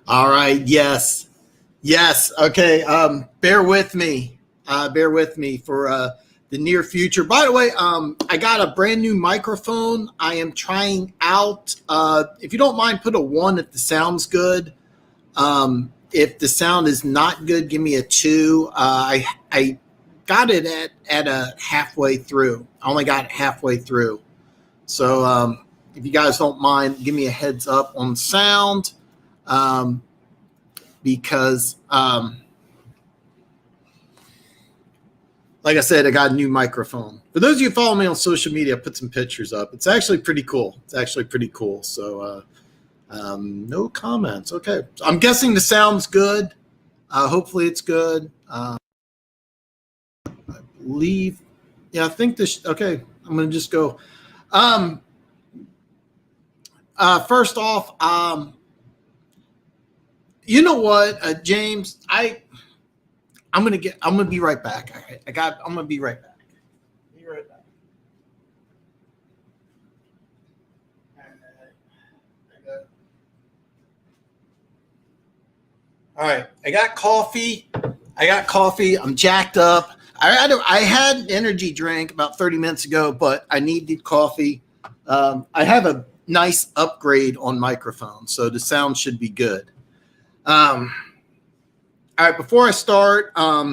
All right. Yes. Yes. Okay. Bear with me. Bear with me for the near future. By the way, I got a brand new microphone. I am trying out. If you don't mind, put a one if the sound's good. If the sound is not good, give me a two. I got it at a halfway through. I only got it halfway through. So if you guys don't mind, give me a heads up on sound. Um, because like I said, I got a new microphone. For those of you who follow me on social media, I put some pictures up. It's actually pretty cool. So no comments. Okay. So I'm guessing the sound's good. Hopefully it's good. Leave. Yeah, I think this. Okay. I'm going to just go. Um, First off, you know what, James, I'm gonna be right back. I'm gonna be right back. Be right back. All right, I got coffee. I'm jacked up. I had an energy drink about 30 minutes ago, but I needed coffee. I have a nice upgrade on microphone, so the sound should be good. All right, before I start, I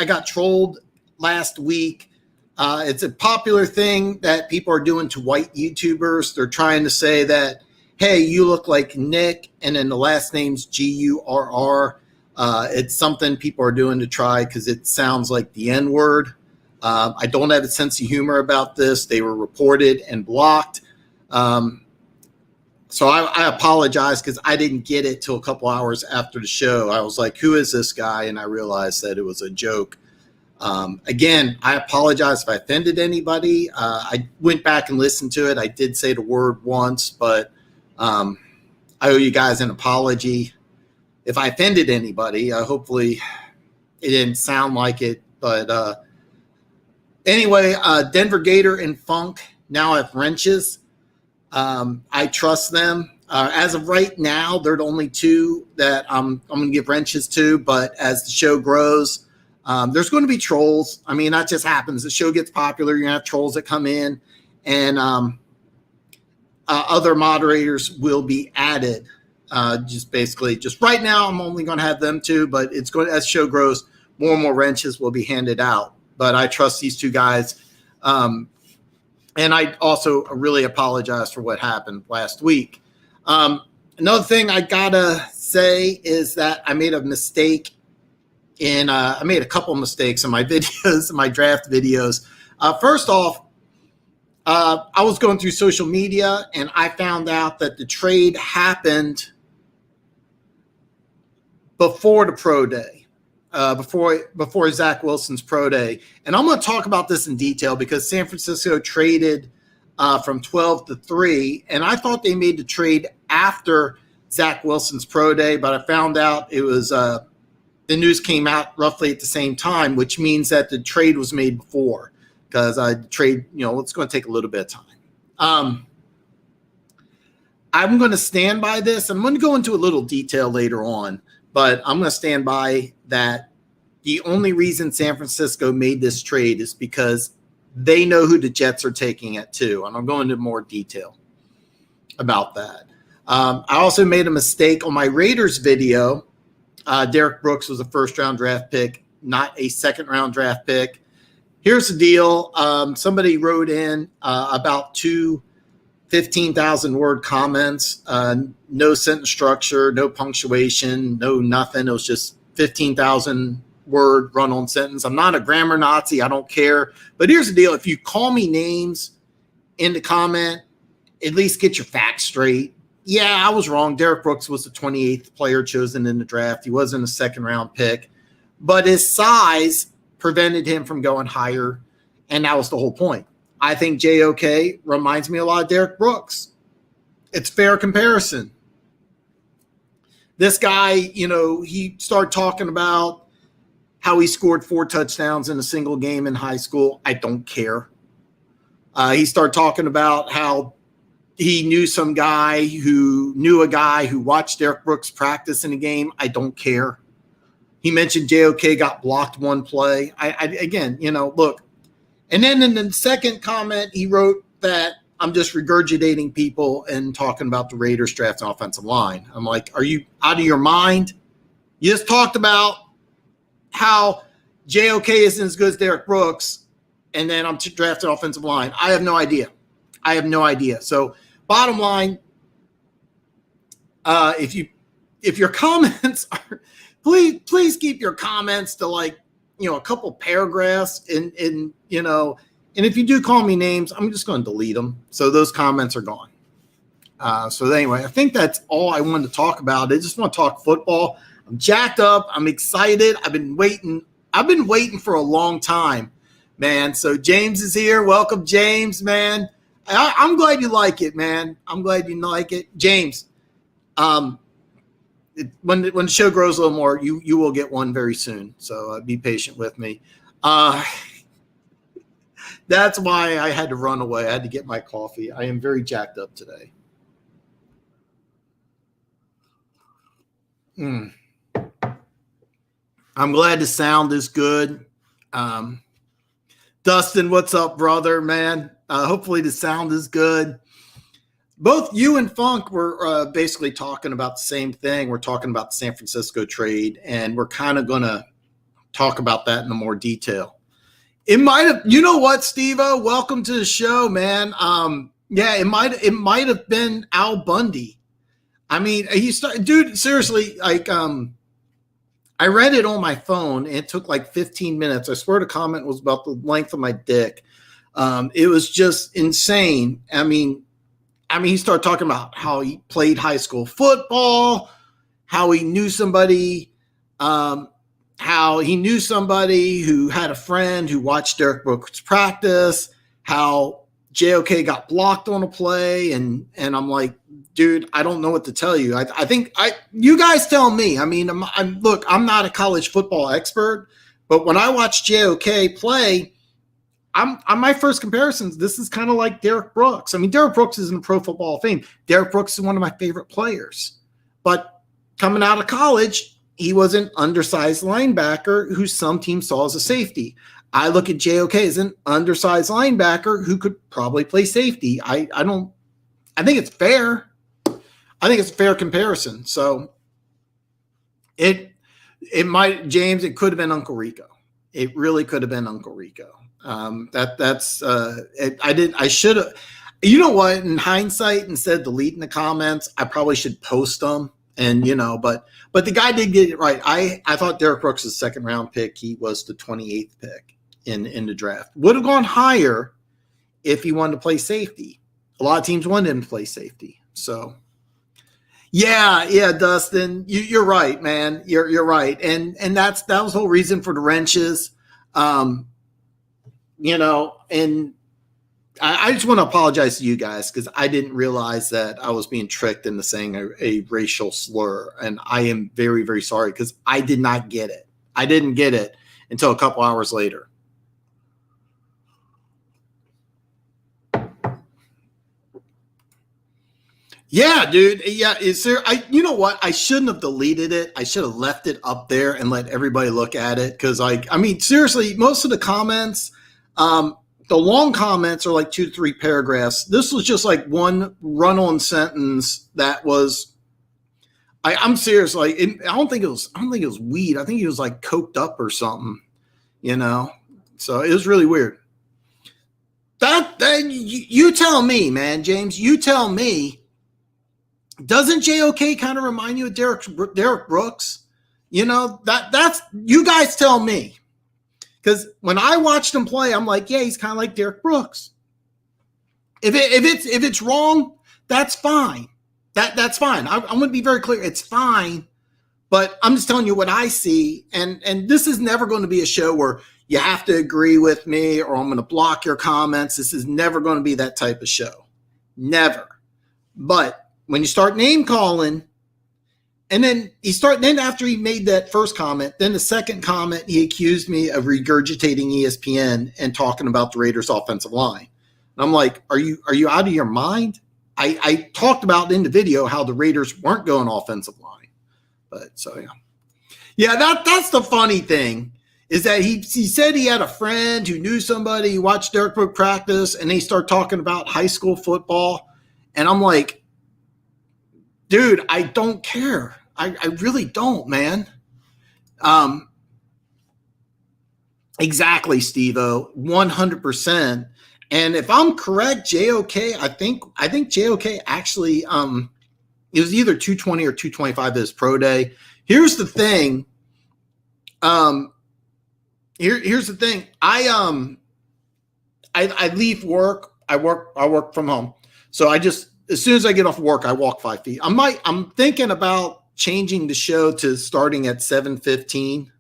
got trolled last week. It's a popular thing that people are doing to white YouTubers. They're trying to say that, hey, you look like Nick, and then the last name's Gurr. It's something people are doing to try because it sounds like the N word. I don't have a sense of humor about this. They were reported and blocked. So I apologize because I didn't get it till a couple hours after the show. I was like, who is this guy? And I realized that it was a joke. Again, I apologize if I offended anybody. I went back and listened to it. I did say the word once, but I owe you guys an apology. If I offended anybody, hopefully it didn't sound like it. But anyway, Denver Gator and Funk now have wrenches. I trust them. As of right now, they're the only two that I'm going to give wrenches to. But as the show grows, there's going to be trolls. I mean, that just happens. The show gets popular. You're going to have trolls that come in, and other moderators will be added. Just right now, I'm only going to have them two. But it's going as the show grows, more and more wrenches will be handed out. But I trust these two guys. And I also really apologize for what happened last week. Another thing I gotta say is that I made a mistake I made a couple of mistakes in my videos, my draft videos. First off, I was going through social media and I found out that the trade happened before the pro day. Before Zach Wilson's pro day. And I'm going to talk about this in detail because San Francisco traded from 12 to 3. And I thought they made the trade after Zach Wilson's pro day, but I found out it was the news came out roughly at the same time, which means that the trade was made before because the trade, it's going to take a little bit of time. I'm going to stand by this. I'm going to go into a little detail later on. But I'm going to stand by that the only reason San Francisco made this trade is because they know who the Jets are taking it to. And I'll go into more detail about that. I also made a mistake on my Raiders video. Derek Brooks was a first-round draft pick, not a second-round draft pick. Here's the deal. Somebody wrote in about two 15,000-word comments, no sentence structure, no punctuation, no nothing. It was just 15,000-word run-on sentence. I'm not a grammar Nazi. I don't care. But here's the deal. If you call me names in the comment, at least get your facts straight. Yeah, I was wrong. Derek Brooks was the 28th player chosen in the draft. He wasn't a second-round pick. But his size prevented him from going higher, and that was the whole point. I think JOK reminds me a lot of Derek Brooks. It's fair comparison. This guy, he started talking about how he scored 4 touchdowns in a single game in high school. I don't care. He started talking about how he knew some guy who knew a guy who watched Derek Brooks practice in a game. I don't care. He mentioned JOK got blocked one play. Again, look. And then in the second comment, he wrote that I'm just regurgitating people and talking about the Raiders draft and offensive line. I'm like, are you out of your mind? You just talked about how JOK isn't as good as Derek Brooks, and then I'm drafting offensive line. I have no idea. So bottom line, if your comments are, please keep your comments to a couple paragraphs and if you do call me names, I'm just going to delete them. So those comments are gone. So anyway, I think that's all I wanted to talk about. I just want to talk football. I'm jacked up. I'm excited. I've been waiting for a long time, man. So James is here. Welcome, James, man. I'm glad you like it, man. I'm glad you like it. James, when the show grows a little more, you will get one very soon. So be patient with me. That's why I had to run away. I had to get my coffee. I am very jacked up today. I'm glad the sound is good. Dustin, what's up, brother, man? Hopefully the sound is good. Both you and Funk were basically talking about the same thing. We're talking about the San Francisco trade, and we're kind of going to talk about that in more detail. It might have, you know what, Steve-O? Welcome to the show, man. Yeah, it might have been Al Bundy. I mean, dude, seriously, I read it on my phone. And it took 15 minutes. I swear the comment was about the length of my dick. It was just insane. I mean, he started talking about how he played high school football, how he knew somebody, who had a friend who watched Derek Brooks practice, how JOK got blocked on a play. And I'm like, dude, I don't know what to tell you. I think you guys tell me. I mean, look, I'm not a college football expert, but when I watch JOK play, my first comparisons, this is kind of like Derek Brooks. I mean, Derek Brooks is in the Pro Football Hall of Fame. Derek Brooks is one of my favorite players. But coming out of college, he was an undersized linebacker who some teams saw as a safety. I look at JOK as an undersized linebacker who could probably play safety. I think it's fair. I think it's a fair comparison. So it could have been Uncle Rico. It really could have been Uncle Rico. I should have, you know what, in hindsight, instead of deleting the comments, I probably should post them and, but the guy did get it right. I thought Derek Brooks was a second round pick. He was the 28th pick in the draft. Would have gone higher if he wanted to play safety. A lot of teams wanted him to play safety. So yeah, Dustin, you're right, man. You're right. And that was the whole reason for the wrenches. And I just want to apologize to you guys because I didn't realize that I was being tricked into saying a racial slur. And I am very, very sorry because I did not get it. I didn't get it until a couple hours later. Yeah, dude. Yeah, you know what? I shouldn't have deleted it. I should have left it up there and let everybody look at it. Because, seriously, most of the comments, the long comments are 2 to 3 paragraphs. This was just one run-on sentence that was. I'm serious. I don't think it was weed. I think he was coked up or something. So it was really weird. Then you tell me, man, James. You tell me. Doesn't JOK kind of remind you of Derek Brooks? That's you guys tell me. Because when I watched him play, I'm like, yeah, he's kind of like Derek Brooks. If it's wrong, that's fine. That's fine. I'm going to be very clear. It's fine. But I'm just telling you what I see. And this is never going to be a show where you have to agree with me or I'm going to block your comments. This is never going to be that type of show. Never. But when you start name calling, and then after he made that first comment, then the second comment, he accused me of regurgitating ESPN and talking about the Raiders offensive line. And I'm like, are you out of your mind? I talked about in the video how the Raiders weren't going offensive line. But so, yeah. Yeah, that's the funny thing is that he said he had a friend who knew somebody who watched Derek Brooks practice, and they start talking about high school football. And I'm like, dude, I don't care. I really don't, man. Exactly, Steve-O, 100%. And if I'm correct, JOK, I think JOK actually, it was either 220 or 225 at his pro day. Here's the thing. Here's the thing. I leave work. I work from home. So as soon as I get off work, I walk 5 feet. I'm thinking about changing the show to starting at 7:15.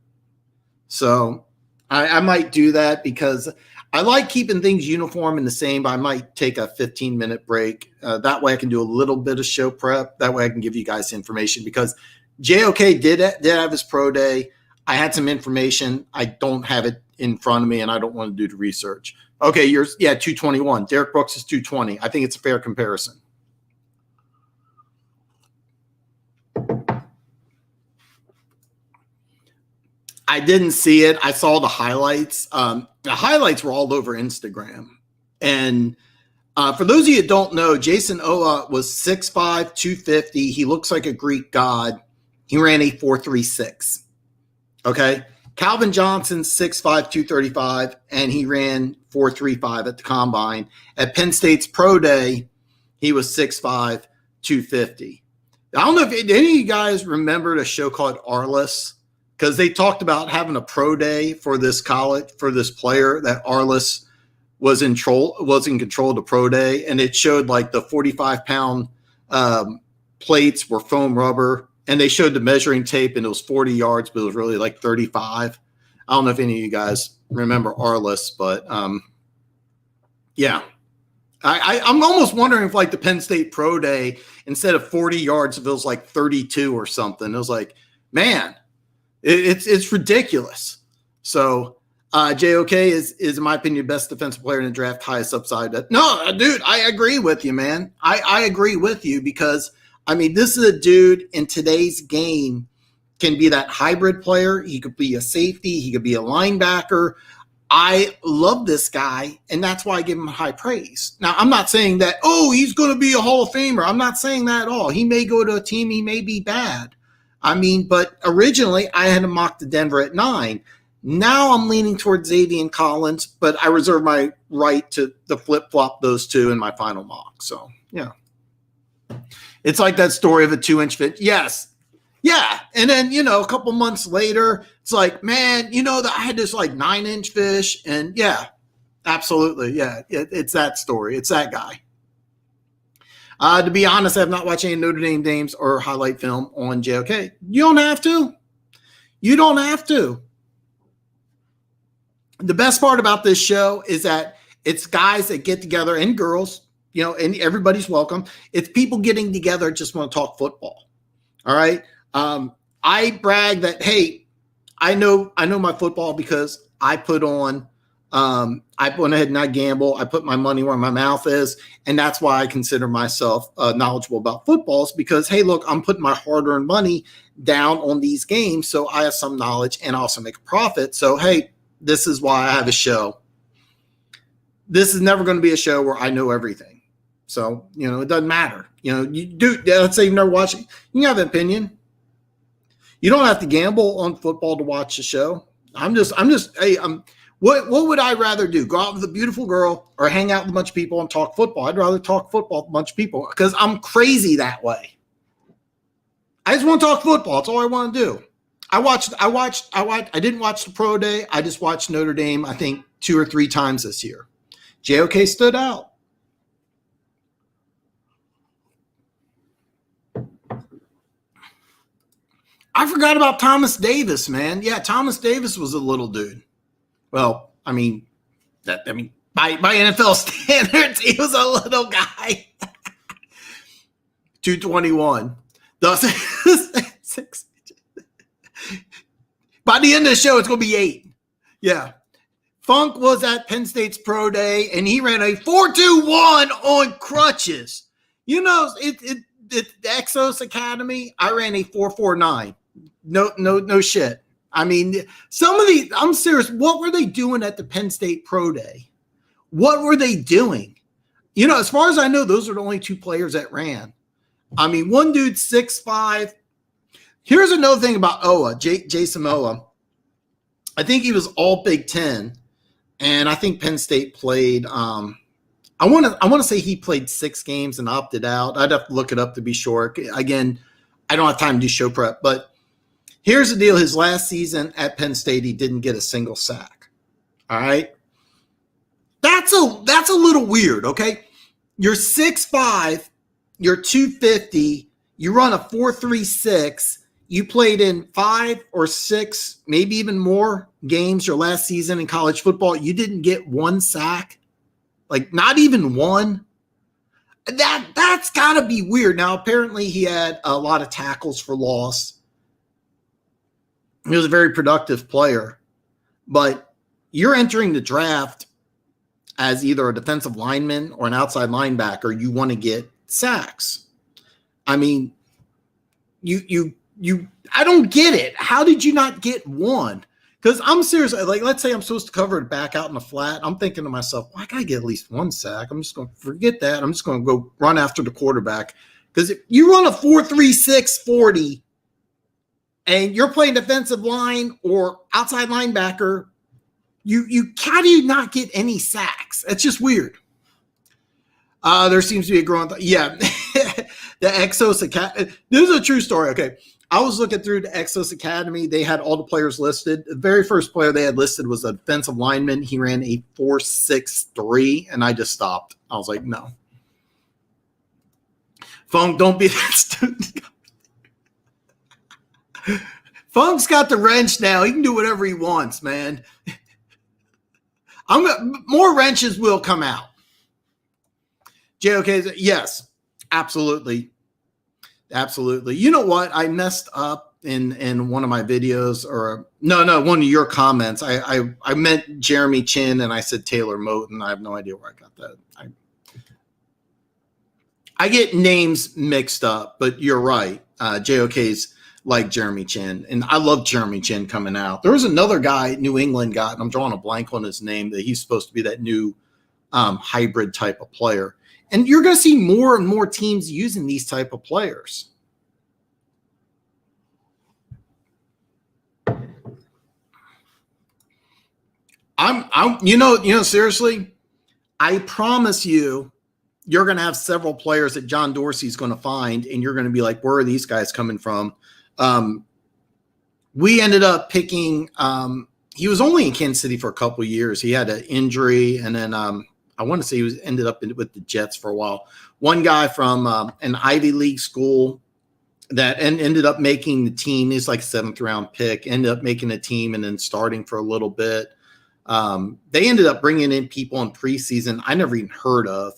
So I might do that because I like keeping things uniform and the same, but I might take a 15-minute break. That way I can do a little bit of show prep. That way I can give you guys information because JOK did have his pro day. I had some information. I don't have it in front of me, and I don't want to do the research. Okay, 221. Derek Brooks is 220. I think it's a fair comparison. I didn't see it. I saw the highlights. The highlights were all over Instagram. And for those of you that don't know, Jason Owa was 6'5", 250. He looks like a Greek god. He ran a 4.36. Okay. Calvin Johnson, 6'5", 235, and he ran 4.35 at the combine. At Penn State's pro day, he was 6'5", 250. I don't know if any of you guys remembered a show called Arliss, because they talked about having a pro day for this college, for this player, that Arliss was in control of the pro day. And it showed like the 45-pound plates were foam rubber. And they showed the measuring tape, and it was 40 yards, but it was really like 35. I don't know if any of you guys remember Arliss, but yeah. I'm almost wondering if like the Penn State pro day, instead of 40 yards, if it was like 32 or something. It was like, man, it's ridiculous. So JOK is in my opinion, best defensive player in the draft, highest upside. No, dude, I agree with you, man. I agree with you because, I mean, this is a dude in today's game can be that hybrid player. He could be a safety. He could be a linebacker. I love this guy, and that's why I give him high praise. Now, I'm not saying that, he's going to be a Hall of Famer. I'm not saying that at all. He may go to a team. He may be bad. I mean, but originally I had him mocked to Denver at 9. Now I'm leaning towards Xavier Collins, but I reserve my right to flip-flop those two in my final mock. So, yeah. It's like that story of a 2-inch fit. Yes. Yeah. And then, a couple months later, it's like, man, I had this like 9-inch fish. And yeah, absolutely. Yeah. It's that story. It's that guy. To be honest, I have not watched any Notre Dame games or highlight film on JOK. You don't have to. You don't have to. The best part about this show is that it's guys that get together, and girls, and everybody's welcome. It's people getting together, just want to talk football. All right. I brag that, hey, I know my football because I put on, I went ahead and I gamble. I put my money where my mouth is. And that's why I consider myself knowledgeable about footballs because, hey, look, I'm putting my hard-earned money down on these games. So I have some knowledge and also make a profit. So, hey, this is why I have a show. This is never going to be a show where I know everything. So, it doesn't matter. You do, let's say you've never watched it. You can have an opinion. You don't have to gamble on football to watch the show. What would I rather do? Go out with a beautiful girl or hang out with a bunch of people and talk football? I'd rather talk football with a bunch of people because I'm crazy that way. I just want to talk football. That's all I want to do. I didn't watch the pro day. I just watched Notre Dame, I think 2 or 3 times this year. JOK stood out. I forgot about Thomas Davis, man. Yeah, Thomas Davis was a little dude. Well, by NFL standards, he was a little guy. 221. By the end of the show, it's going to be 8. Yeah. Funk was at Penn State's pro day, and he ran a 4.21 on crutches. the Exos Academy, I ran a 4.49. No shit. I mean, some of these, I'm serious. What were they doing at the Penn State Pro Day? What were they doing? As far as I know, those are the only two players that ran. I mean, one dude's 6'5". Here's another thing about Owa, Jason Owa. I think he was all Big Ten, and I think Penn State played. I want to say he played 6 games and opted out. I'd have to look it up to be sure. Again, I don't have time to do show prep, but here's the deal. His last season at Penn State, he didn't get a single sack. All right. That's a little weird, okay? You're 6'5", you're 250, you run a 4.36, you played in 5 or 6, maybe even more games your last season in college football. You didn't get one sack, like not even one. That's got to be weird. Now, apparently he had a lot of tackles for loss. He was a very productive player, but you're entering the draft as either a defensive lineman or an outside linebacker. You want to get sacks. I mean, I don't get it. How did you not get one? Because I'm serious. Like, let's say I'm supposed to cover it back out in the flat. I'm thinking to myself, well, I got to get at least one sack. I'm just going to forget that. I'm just going to go run after the quarterback. Because if you run a 4.36 40 and you're playing defensive line or outside linebacker, how do you not get any sacks? It's just weird. There seems to be a growing the Exos Academy. This is a true story. Okay. I was looking through the Exos Academy. They had all the players listed. The very first player they had listed was a defensive lineman. He ran a 4.63, and I just stopped. I was like, no. Funk, don't be that student. Funk's got the wrench now. He can do whatever he wants, man. More wrenches will come out. JOK, yes, absolutely. Absolutely. You know what? I messed up in one of my videos, or no, one of your comments. I meant Jeremy Chin and I said Taylor Moton. I have no idea where I got that. I get names mixed up, but you're right. JOK's like Jeremy Chin, and I love Jeremy Chin coming out. There was another guy New England got, and I'm drawing a blank on his name, that he's supposed to be that new hybrid type of player. And you're going to see more and more teams using these type of players. Seriously, I promise you're going to have several players that John Dorsey's going to find, and you're going to be like, where are these guys coming from? We ended up picking, he was only in Kansas City for a couple of years. He had an injury, and then I want to say he ended up with the Jets for a while. One guy from an Ivy League school that ended up making the team. He's like 7th round pick, ended up making a team and then starting for a little bit. They ended up bringing in people in preseason I never even heard of.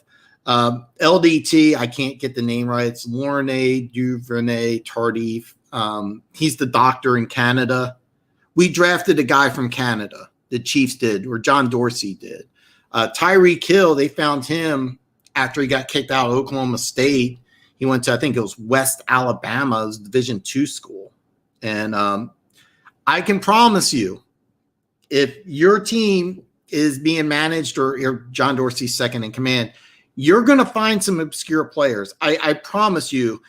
LDT, I can't get the name right. It's Lorne Duvernay Tardif. He's the doctor in Canada. We drafted a guy from Canada. The Chiefs did, or John Dorsey did. Tyreek Hill, they found him after he got kicked out of Oklahoma State. He went to, I think it was West Alabama's Division II school. And I can promise you, if your team is being managed or John Dorsey's second in command, you're going to find some obscure players. I promise you.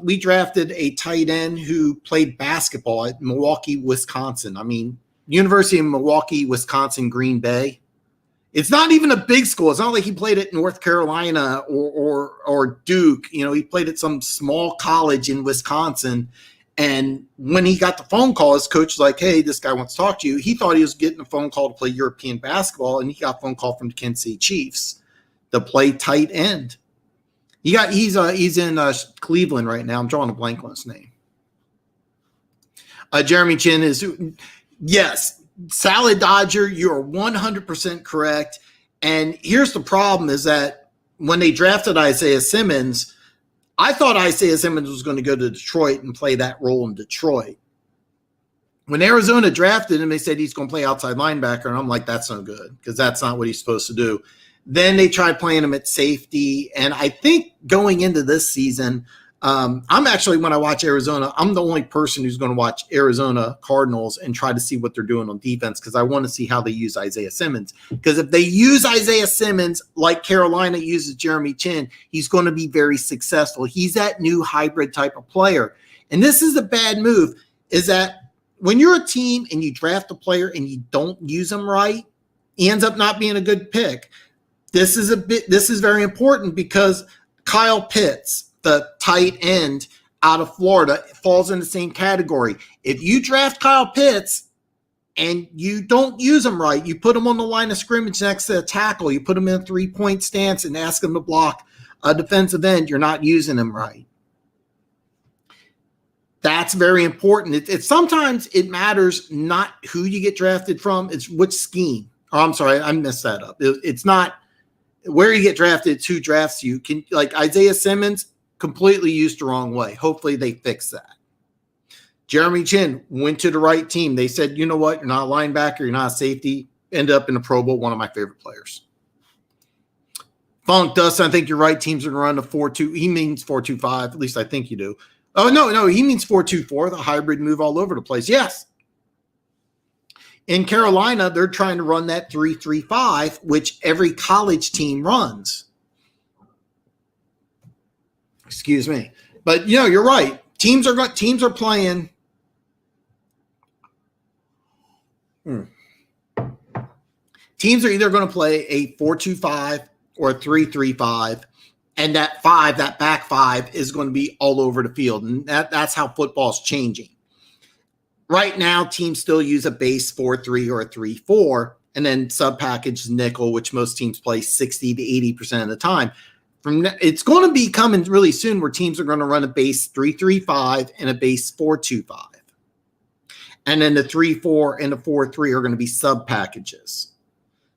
We drafted a tight end who played basketball at Milwaukee, Wisconsin. I mean, University of Milwaukee, Wisconsin, Green Bay. It's not even a big school. It's not like he played at North Carolina or Duke. He played at some small college in Wisconsin. And when he got the phone call, his coach was like, hey, this guy wants to talk to you. He thought he was getting a phone call to play European basketball, and he got a phone call from the Kansas City Chiefs to play tight end. He's in Cleveland right now. I'm drawing a blank on his name. Jeremy Chin is, yes, Salad Dodger, you're 100% correct. And here's the problem is that when they drafted Isaiah Simmons, I thought Isaiah Simmons was going to go to Detroit and play that role in Detroit. When Arizona drafted him, they said he's going to play outside linebacker. And I'm like, that's no good because that's not what he's supposed to do. Then they tried playing him at safety. And I think going into this season, I'm actually, when I watch Arizona, I'm the only person who's going to watch Arizona Cardinals and try to see what they're doing on defense because I want to see how they use Isaiah Simmons. Because if they use Isaiah Simmons like Carolina uses Jeremy Chinn, he's going to be very successful. He's that new hybrid type of player. And this is a bad move, is that when you're a team and you draft a player and you don't use him right, he ends up not being a good pick. This is very important because Kyle Pitts, the tight end out of Florida, falls in the same category. If you draft Kyle Pitts and you don't use him right, you put him on the line of scrimmage next to a tackle, you put him in a 3-point stance and ask him to block a defensive end, you're not using him right. That's very important. It's sometimes it matters not who you get drafted from, it's which scheme. Oh, I'm sorry, I messed that up. It's not where you get drafted, it's who drafts you. Like Isaiah Simmons, completely used the wrong way. Hopefully they fix that. Jeremy Chinn went to the right team. They said, you know what? You're not a linebacker. You're not a safety. Ended up in the Pro Bowl, one of my favorite players. Funk, Dustin, I think you're right. Teams are going to run a 4-2. He means 4-2-5. At least I think you do. Oh, no. He means 4-2-4, the hybrid move all over the place. Yes. In Carolina, they're trying to run that 3-3-5, which every college team runs. Excuse me. But, you're right. Teams are playing. Teams are either going to play a 4-2-5 or a 3-3-5, and that back five is going to be all over the field. And that's how football's changing. Right now, teams still use a base 4-3 or a 3-4, and then sub-package nickel, which most teams play 60 to 80% of the time. It's going to be coming really soon where teams are going to run a base 3-3-5 and a base 4-2-5. And then the 3-4 and the 4-3 are going to be sub-packages.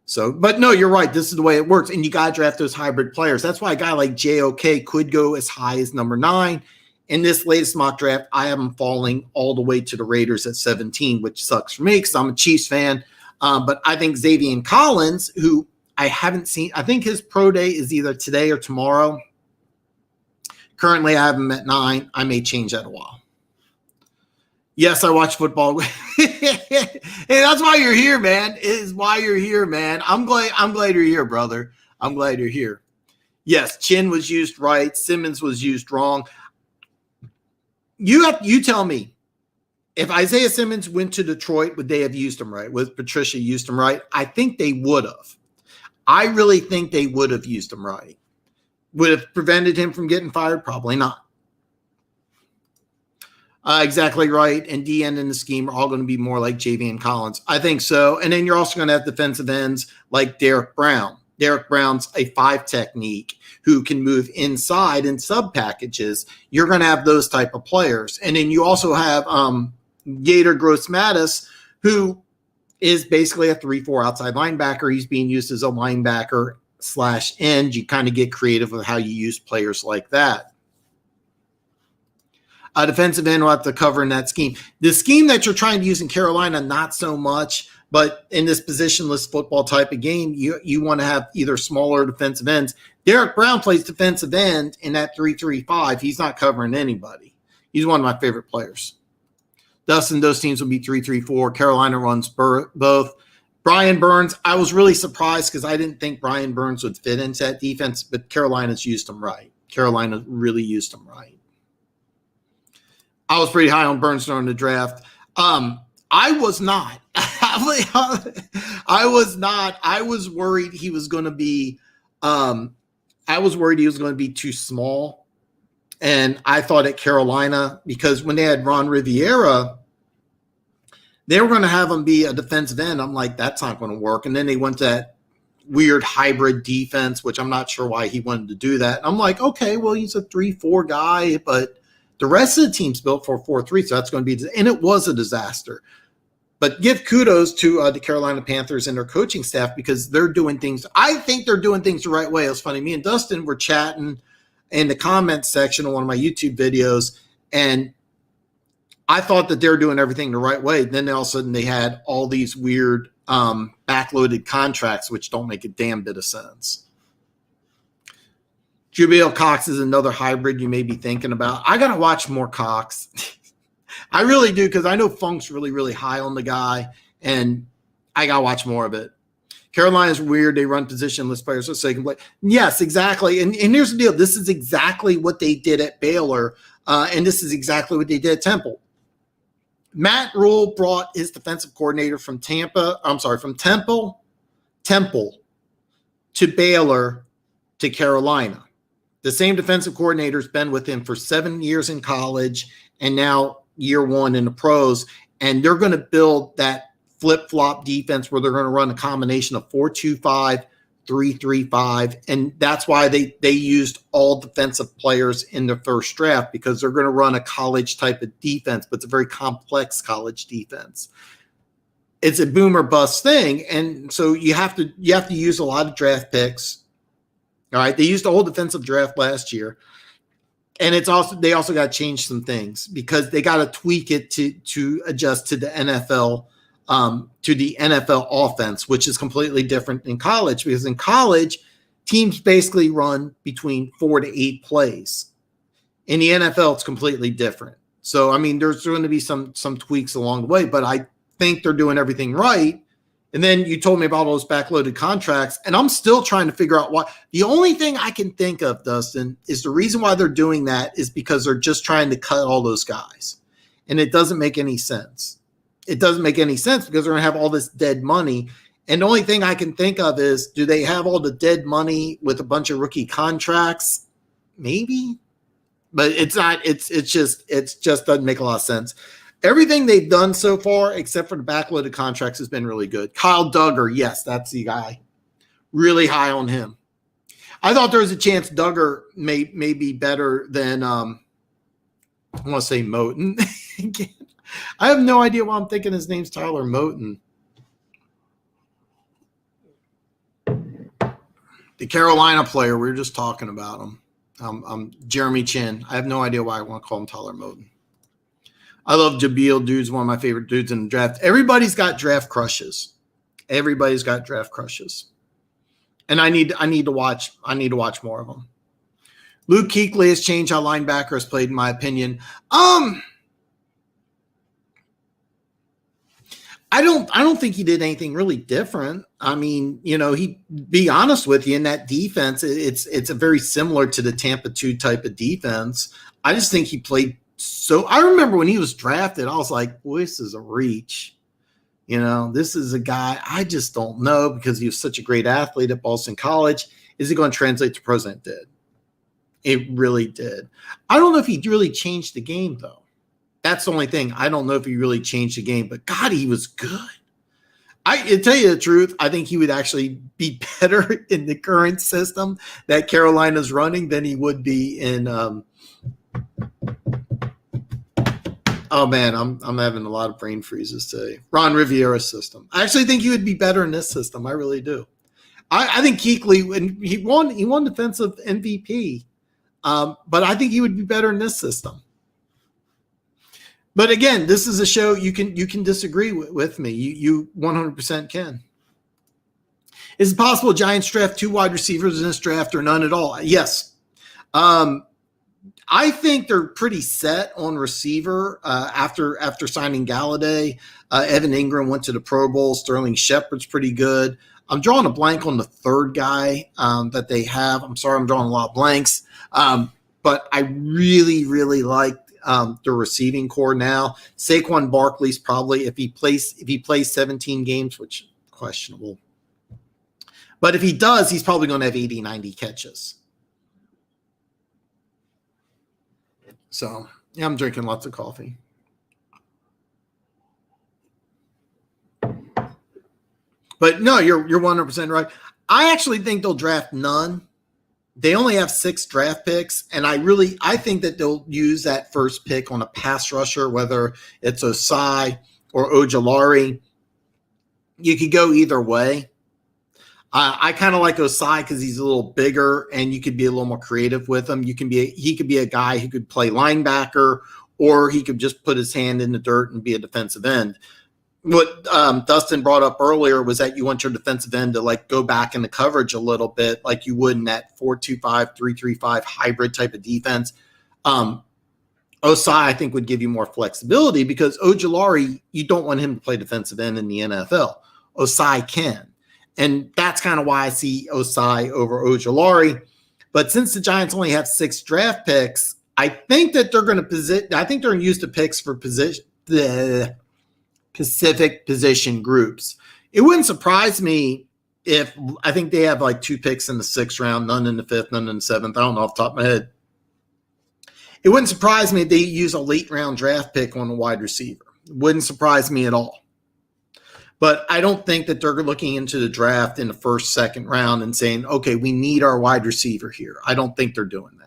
So, but no, you're right. This is the way it works. And you got to draft those hybrid players. That's why a guy like JOK could go as high as number 9. In this latest mock draft, I have him falling all the way to the Raiders at 17, which sucks for me because I'm a Chiefs fan. But I think Xavier Collins, who I haven't seen, I think his pro day is either today or tomorrow. Currently, I have him at 9. I may change that a while. Yes, I watch football. Hey, that's why you're here, man. It is why you're here, man. I'm glad you're here, brother. I'm glad you're here. Yes, Chinn was used right. Simmons was used wrong. You tell me, if Isaiah Simmons went to Detroit, would they have used him right? Would Patricia used him right? I think they would have. I really think they would have used him right. Would have prevented him from getting fired? Probably not. Exactly right. And DN and the scheme are all going to be more like Javian Collins. I think so. And then you're also going to have defensive ends like Derek Brown. Derek Brown's a 5 technique who can move inside in sub packages. You're going to have those type of players. And then you also have Gator Gross-Matos, who is basically a 3-4 outside linebacker. He's being used as a linebacker / end. You kind of get creative with how you use players like that. Defensive end will have to cover in that scheme. The scheme that you're trying to use in Carolina, not so much, but in this positionless football type of game, you want to have either smaller defensive ends. Derek Brown plays defensive end in that 3-3-5. He's not covering anybody. He's one of my favorite players. Dustin, those teams will be 3-3-4. Carolina runs both. Brian Burns, I was really surprised because I didn't think Brian Burns would fit into that defense, but Carolina's used him right. Carolina really used him right. I was pretty high on Burns during the draft. I was not. I was not. I was worried he was going to be too small. And I thought at Carolina, because when they had Ron Rivera, they were going to have him be a defensive end. I'm like, that's not going to work. And then they went to that weird hybrid defense, which I'm not sure why he wanted to do that. And I'm like, okay, well, he's a 3-4 guy, but the rest of the team's built for 4-3, so that's going to be – and it was a disaster. But give kudos to the Carolina Panthers and their coaching staff because they're doing things – I think they're doing things the right way. It was funny. Me and Dustin were chatting in the comments section of one of my YouTube videos, and I thought that they're doing everything the right way. Then all of a sudden they had all these weird backloaded contracts, which don't make a damn bit of sense. Jabril Cox is another hybrid you may be thinking about. I got to watch more Cox. I really do, because I know Funk's really, really high on the guy, and I got to watch more of it. Carolina's weird. They run positionless players so they can play. Yes, exactly. And here's the deal. This is exactly what they did at Baylor, and this is exactly what they did at Temple. Matt Rule brought his defensive coordinator from Temple to Baylor to Carolina. The same defensive coordinator's been with him for 7 years in college and now year one in the pros. And they're going to build that flip-flop defense where they're going to run a combination of 4-2-5, 3-3-5. And that's why they used all defensive players in the first draft, because they're going to run a college type of defense, but it's a very complex college defense. It's a boom or bust thing. And so you have to use a lot of draft picks. All right. They used the whole defensive draft last year. And they also got to change some things, because they got to tweak it to adjust to the NFL, to the NFL offense, which is completely different in college, because in college, teams basically run between 4 to 8 plays. In the NFL, it's completely different. So, I mean, there's going to be some tweaks along the way, but I think they're doing everything right. And then you told me about all those backloaded contracts, and I'm still trying to figure out why. The only thing I can think of, Dustin, is the reason why they're doing that is because they're just trying to cut all those guys. And it doesn't make any sense. It doesn't make any sense, because they're going to have all this dead money. And the only thing I can think of is, do they have all the dead money with a bunch of rookie contracts? Maybe. But it's not, it just doesn't make a lot of sense. Everything they've done so far, except for the backloaded contracts, has been really good. Kyle Duggar, yes, that's the guy. Really high on him. I thought there was a chance Duggar may be better than, I want to say Moten. I have no idea why I'm thinking his name's Tyler Moten. The Carolina player, we were just talking about him. Jeremy Chin. I have no idea why I want to call him Tyler Moten. I love Jabril. Dude's one of my favorite dudes in the draft. Everybody's got draft crushes. Everybody's got draft crushes. And I need to watch more of them. Luke Kuechly has changed how linebacker has played, in my opinion. I don't think he did anything really different. I mean, be honest with you, in that defense, it's a very similar to the Tampa 2 type of defense. I just think he played. So I remember when he was drafted, I was like, well, this is a reach. This is a guy I just don't know, because he was such a great athlete at Boston College. Is he going to translate to pros? It did. It really did. I don't know if he really changed the game, though. That's the only thing. I don't know if he really changed the game, but God, he was good. To tell you the truth, I think he would actually be better in the current system that Carolina's running than he would be in oh man, I'm having a lot of brain freezes today. Ron Rivera's system. I actually think he would be better in this system. I really do. I think Kuechly, when he won defensive MVP, but I think he would be better in this system. But again, this is a show you can disagree with me. You 100% can. Is it possible Giants draft 2 wide receivers in this draft or none at all? Yes. I think they're pretty set on receiver after signing Galladay. Evan Ingram went to the Pro Bowl. Sterling Shepard's pretty good. I'm drawing a blank on the third guy that they have. I'm sorry, I'm drawing a lot of blanks. But I really, really like the receiving core now. Saquon Barkley's probably, if he plays 17 games, which questionable. But if he does, he's probably going to have 80, 90 catches. So, yeah, I'm drinking lots of coffee. But no, you're 100% right. I actually think they'll draft none. They only have 6 draft picks, and I think that they'll use that first pick on a pass rusher, whether it's Osai or Ojulari. You could go either way. I kind of like Osai because he's a little bigger, and you could be a little more creative with him. He could be a guy who could play linebacker, or he could just put his hand in the dirt and be a defensive end. what Dustin brought up earlier was that you want your defensive end to like go back into coverage a little bit, like you would in that 4-2-5, 3-3-5 hybrid type of defense. Osai, I think, would give you more flexibility because Ojulari, you don't want him to play defensive end in the NFL. Osai can. And that's kind of why I see Osai over Ojulari. But since the Giants only have 6 draft picks, I think that they're going to use the picks for the specific position groups. It wouldn't surprise me if I think they have like 2 picks in the 6th round, none in the 5th, none in the 7th. I don't know off the top of my head. It wouldn't surprise me if they use a late round draft pick on a wide receiver. It wouldn't surprise me at all. But I don't think that they're looking into the draft in the 1st, 2nd round and saying, okay, we need our wide receiver here. I don't think they're doing that.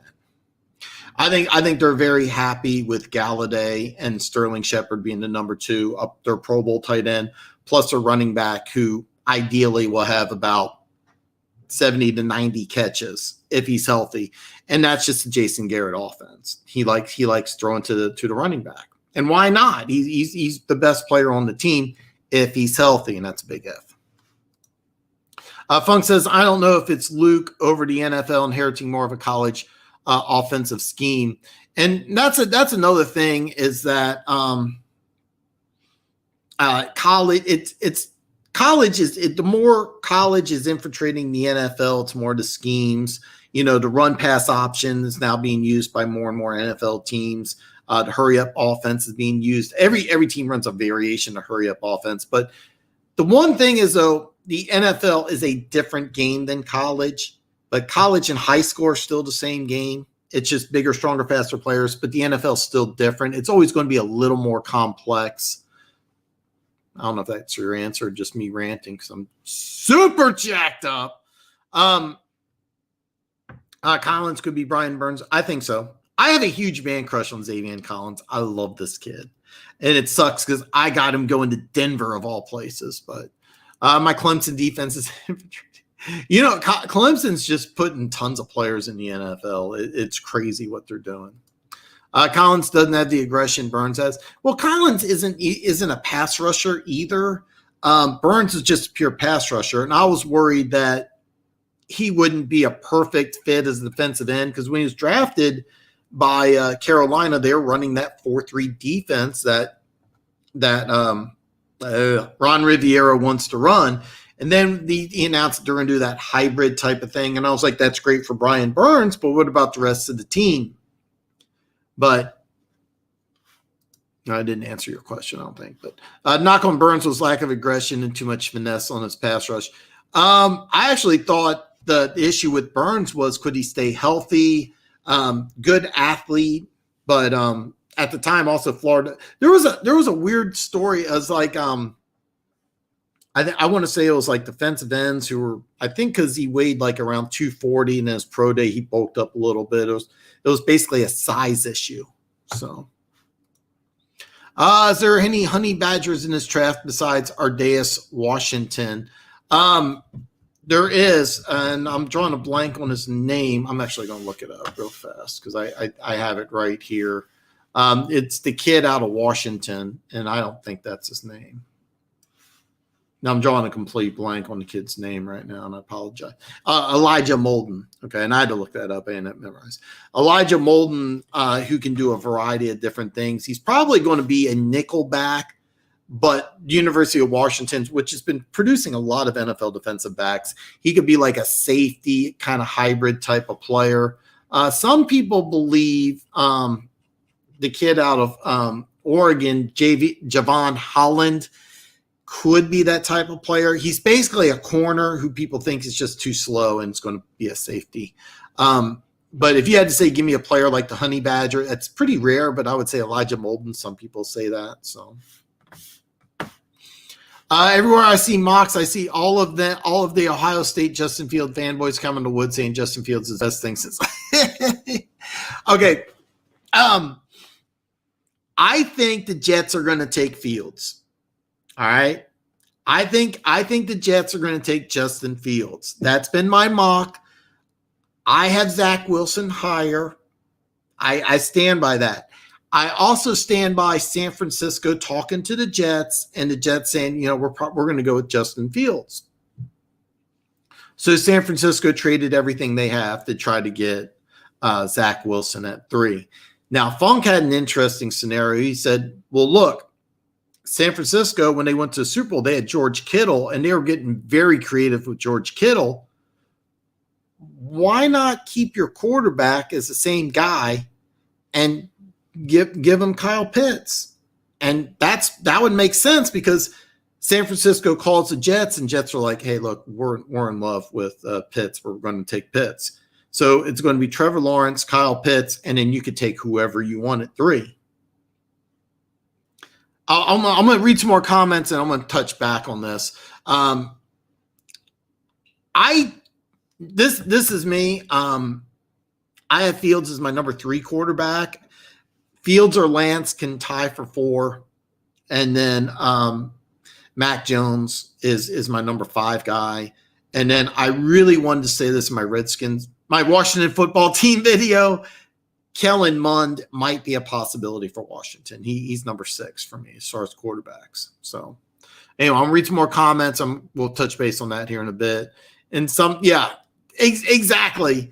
I think they're very happy with Galladay and Sterling Shepard being the number 2 up their Pro Bowl tight end, plus a running back who ideally will have about 70 to 90 catches if he's healthy. And that's just a Jason Garrett offense. He likes throwing to the running back. And why not? He's the best player on the team if he's healthy, and that's a big if. Funk says, I don't know if it's Luke over the NFL inheriting more of a college offensive scheme. And that's another thing is that college, the more college is infiltrating the NFL, it's more the schemes. You know, the run pass option is now being used by more and more NFL teams. The hurry up offense is being used. Every team runs a variation of hurry up offense. But the one thing is, though, the NFL is a different game than college. But college and high school are still the same game. It's just bigger, stronger, faster players. But the NFL is still different. It's always going to be a little more complex. I don't know if that's your answer or just me ranting because I'm super jacked up. Collins could be Brian Burns. I think so. I have a huge man crush on Xavier Collins. I love this kid. And it sucks because I got him going to Denver of all places. But my Clemson defense is you know, Clemson's just putting tons of players in the NFL. It's crazy what they're doing. Collins doesn't have the aggression Burns has. Well, Collins isn't a pass rusher either. Burns is just a pure pass rusher. And I was worried that he wouldn't be a perfect fit as a defensive end because when he was drafted by Carolina, they're running that 4-3 defense that Ron Rivera wants to run. And then he announced that they're going to do that hybrid type of thing. And I was like, that's great for Brian Burns, but what about the rest of the team? But I didn't answer your question, I don't think. But knock on Burns was lack of aggression and too much finesse on his pass rush. I actually thought the issue with Burns was could he stay healthy? Good athlete, but at the time also Florida. There was a weird story as like I want to say it was like defensive ends who were, I think because he weighed like around 240 and in his pro day he bulked up a little bit. It was basically a size issue. So is there any honey badgers in this draft besides Ardaeus Washington? There is, and I'm drawing a blank on his name. I'm actually going to look it up real fast because I have it right here. It's the kid out of Washington, and I don't think that's his name. Now I'm drawing a complete blank on the kid's name right now, and I apologize. Elijah Molden. Okay, and I had to look that up and that memorized. Elijah Molden, who can do a variety of different things. He's probably going to be a nickel back, but University of Washington, which has been producing a lot of NFL defensive backs, he could be like a safety kind of hybrid type of player. Some people believe the kid out of Oregon, Javon Holland, could be that type of player. He's basically a corner who people think is just too slow and it's going to be a safety. But if you had to say, give me a player like the Honey Badger, that's pretty rare, but I would say Elijah Molden. Some people say that. So everywhere I see mocks, I see all of the Ohio State Justin Field fanboys coming to Wood saying Justin Fields is the best thing since. Okay. I think the Jets are going to take Fields. All right. I think the Jets are going to take Justin Fields. That's been my mock. I have Zach Wilson higher. I stand by that. I also stand by San Francisco talking to the Jets and the Jets saying, we're going to go with Justin Fields. So San Francisco traded everything they have to try to get Zach Wilson at 3. Now, Funk had an interesting scenario. He said, well, look, San Francisco, when they went to the Super Bowl, they had George Kittle, and they were getting very creative with George Kittle. Why not keep your quarterback as the same guy and give him Kyle Pitts? And that would make sense because San Francisco calls the Jets, and Jets are like, hey, look, we're in love with Pitts. We're going to take Pitts. So it's going to be Trevor Lawrence, Kyle Pitts, and then you could take whoever you want at 3. I'm going to read some more comments, and I'm going to touch back on this. This is me. I have Fields as my number 3 quarterback. Fields or Lance can tie for 4, and then Mac Jones is my number 5 guy. And then I really wanted to say this in my Washington football team video. Kellen Mond might be a possibility for Washington. He's number 6 for me as far as quarterbacks. So anyway, I'm gonna read some more comments. We'll touch base on that here in a bit. And exactly.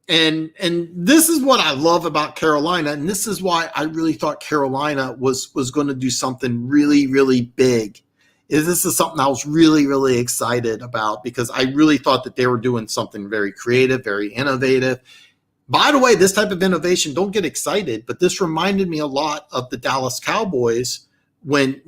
And this is what I love about Carolina, and this is why I really thought Carolina was going to do something really, really big. This is something I was really, really excited about because I really thought that they were doing something very creative, very innovative. By the way, this type of innovation, don't get excited, but this reminded me a lot of the Dallas Cowboys when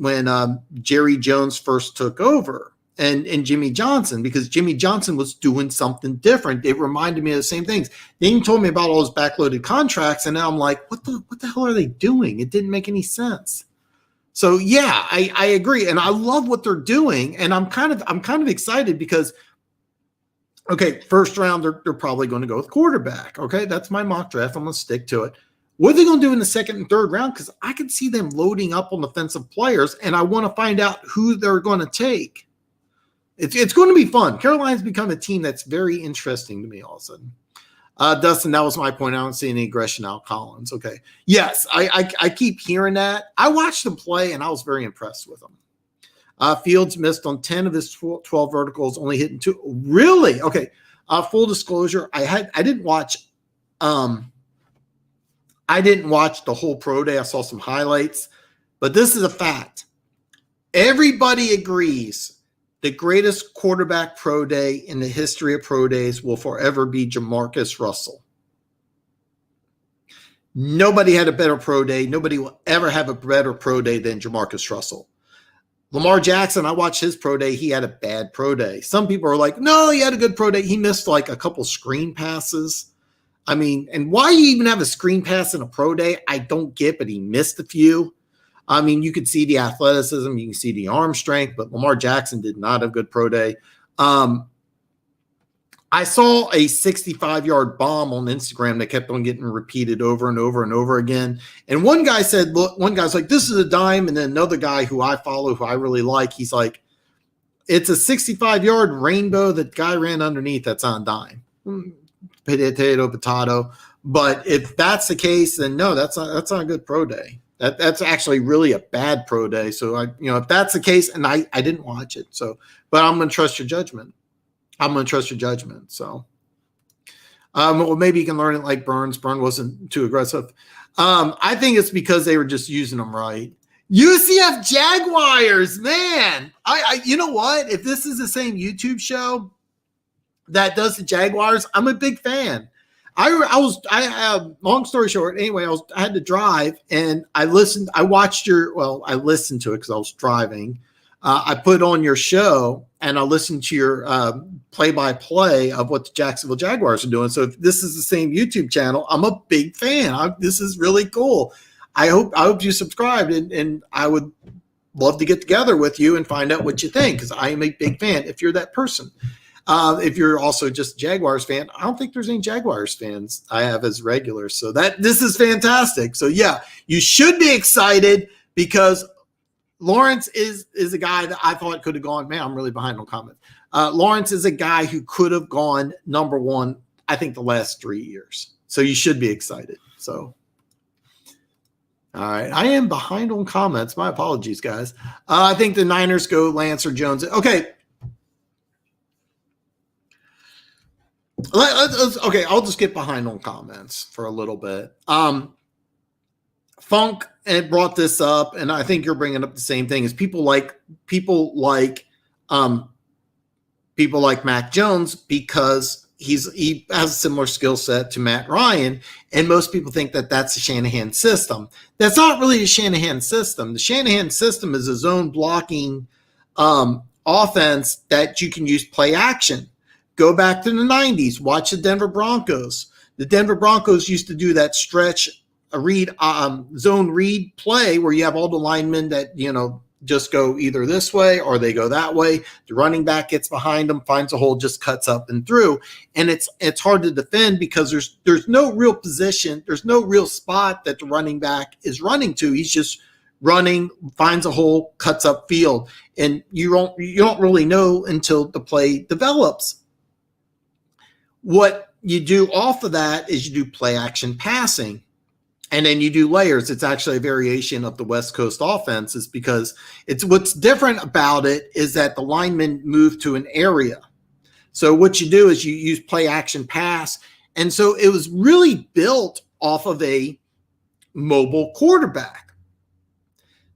Jerry Jones first took over and Jimmy Johnson, because Jimmy Johnson was doing something different. It reminded me of the same things. They even told me about all those backloaded contracts, and now I'm like, what the hell are they doing? It didn't make any sense. So yeah, I agree, and I love what they're doing, and I'm kind of excited because, okay, first round they're probably going to go with quarterback. Okay, that's my mock draft. I'm going to stick to it. What are they going to do in the second and third round? Because I can see them loading up on offensive players, and I want to find out who they're going to take. It's going to be fun. Carolina's become a team that's very interesting to me all of a sudden. Dustin, that was my point. I don't see any aggression out Collins. Okay. Yes, I keep hearing that. I watched him play, and I was very impressed with him. Fields missed on 10 of his 12 verticals, only hitting 2. Really? Okay. Full disclosure, I didn't watch the whole pro day. I saw some highlights, but this is a fact. Everybody agrees the greatest quarterback pro day in the history of pro days will forever be Jamarcus Russell. Nobody had a better pro day. Nobody will ever have a better pro day than Jamarcus Russell. Lamar Jackson, I watched his pro day. He had a bad pro day. Some people are like, no, he had a good pro day. He missed like a couple screen passes. I mean, and why you even have a screen pass in a pro day, I don't get, but he missed a few. I mean, you could see the athleticism, you can see the arm strength, but Lamar Jackson did not have a good pro day. I saw a 65-yard bomb on Instagram that kept on getting repeated over and over and over again. And one guy said, look, one guy's like, this is a dime. And then another guy who I follow, who I really like, he's like, it's a 65-yard rainbow that guy ran underneath. That's on dime. Potato. But if that's the case, then no, that's not a good pro day. That's actually really a bad pro day. So if that's the case, and I didn't watch it, but I'm going to trust your judgment. So, well, maybe you can learn it like Burns. Burns wasn't too aggressive. I think it's because they were just using them right. UCF Jaguars, man. You know what? If this is the same YouTube show that does the Jaguars, I'm a big fan. Long story short, anyway, I had to drive, and I listened to it because I was driving. I put on your show, and I listened to your play-by-play of what the Jacksonville Jaguars are doing. So if this is the same YouTube channel, I'm a big fan. This is really cool. I hope you subscribed, and I would love to get together with you and find out what you think, because I am a big fan if you're that person. If you're also just a Jaguars fan, I don't think there's any Jaguars fans I have as regulars. So this is fantastic. So yeah, you should be excited because Lawrence is a guy that I thought could have gone, man, I'm really behind on comments. Lawrence is a guy who could have gone number 1, I think, the last 3 years. So you should be excited. So, all right. I am behind on comments. My apologies, guys. I think the Niners go Lance or Jones. Okay. Okay, I'll just get behind on comments for a little bit. Funk brought this up, and I think you're bringing up the same thing. Is people like Mac Jones because he has a similar skill set to Matt Ryan, and most people think that that's the Shanahan system. That's not really the Shanahan system. The Shanahan system is a zone blocking offense that you can use play action. Go back to the 90s. Watch the Denver Broncos. The Denver Broncos used to do that stretch zone read play where you have all the linemen that, just go either this way or they go that way. The running back gets behind them, finds a hole, just cuts up and through. And it's hard to defend because there's no real position. There's no real spot that the running back is running to. He's just running, finds a hole, cuts up field. And you don't really know until the play develops. What you do off of that is you do play action passing. And then you do layers. It's actually a variation of the West Coast offenses because it's what's different about it is that the linemen move to an area. So what you do is you use play action pass. And so it was really built off of a mobile quarterback.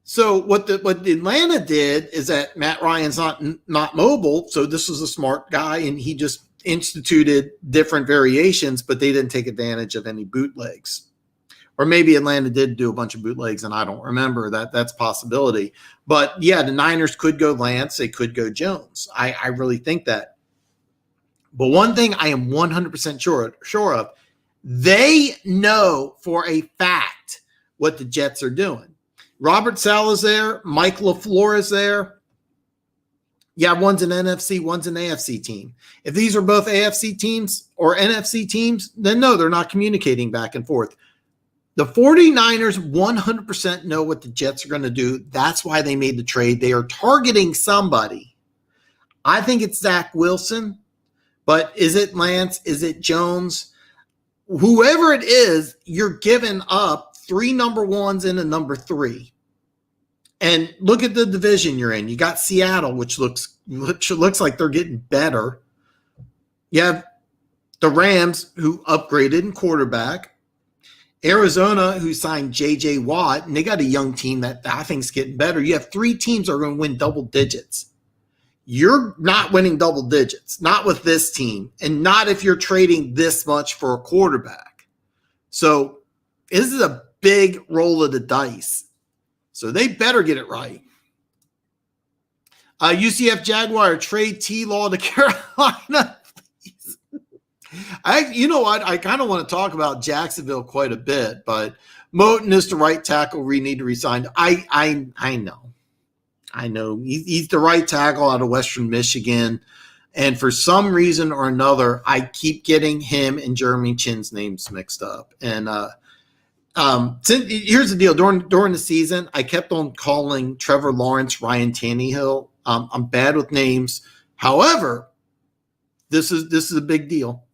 So what Atlanta did is that Matt Ryan's not mobile. So this was a smart guy and he just instituted different variations, but they didn't take advantage of any bootlegs. Or maybe Atlanta did do a bunch of bootlegs, and I don't remember that. That's a possibility. But, yeah, the Niners could go Lance. They could go Jones. I really think that. But one thing I am 100% sure of, they know for a fact what the Jets are doing. Robert Saleh is there. Mike LaFleur is there. Yeah, one's an NFC, one's an AFC team. If these are both AFC teams or NFC teams, then no, they're not communicating back and forth. The 49ers 100% know what the Jets are going to do. That's why they made the trade. They are targeting somebody. I think it's Zach Wilson, but is it Lance? Is it Jones? Whoever it is, you're giving up 3 number ones and a number 3. And look at the division you're in. You got Seattle, which looks like they're getting better. You have the Rams, who upgraded in quarterback. Arizona, who signed J.J. Watt, and they got a young team that I think is getting better. You have 3 teams that are going to win double digits. You're not winning double digits, not with this team, and not if you're trading this much for a quarterback. So this is a big roll of the dice. So they better get it right. UCF Jaguar trade T-Law to Carolina. You know what? I kind of want to talk about Jacksonville quite a bit, but Moton is the right tackle we need to resign. I know. He's the right tackle out of Western Michigan. And for some reason or another, I keep getting him and Jeremy Chinn's names mixed up. And here's the deal. During the season, I kept on calling Trevor Lawrence Ryan Tannehill. I'm bad with names. However, this is a big deal.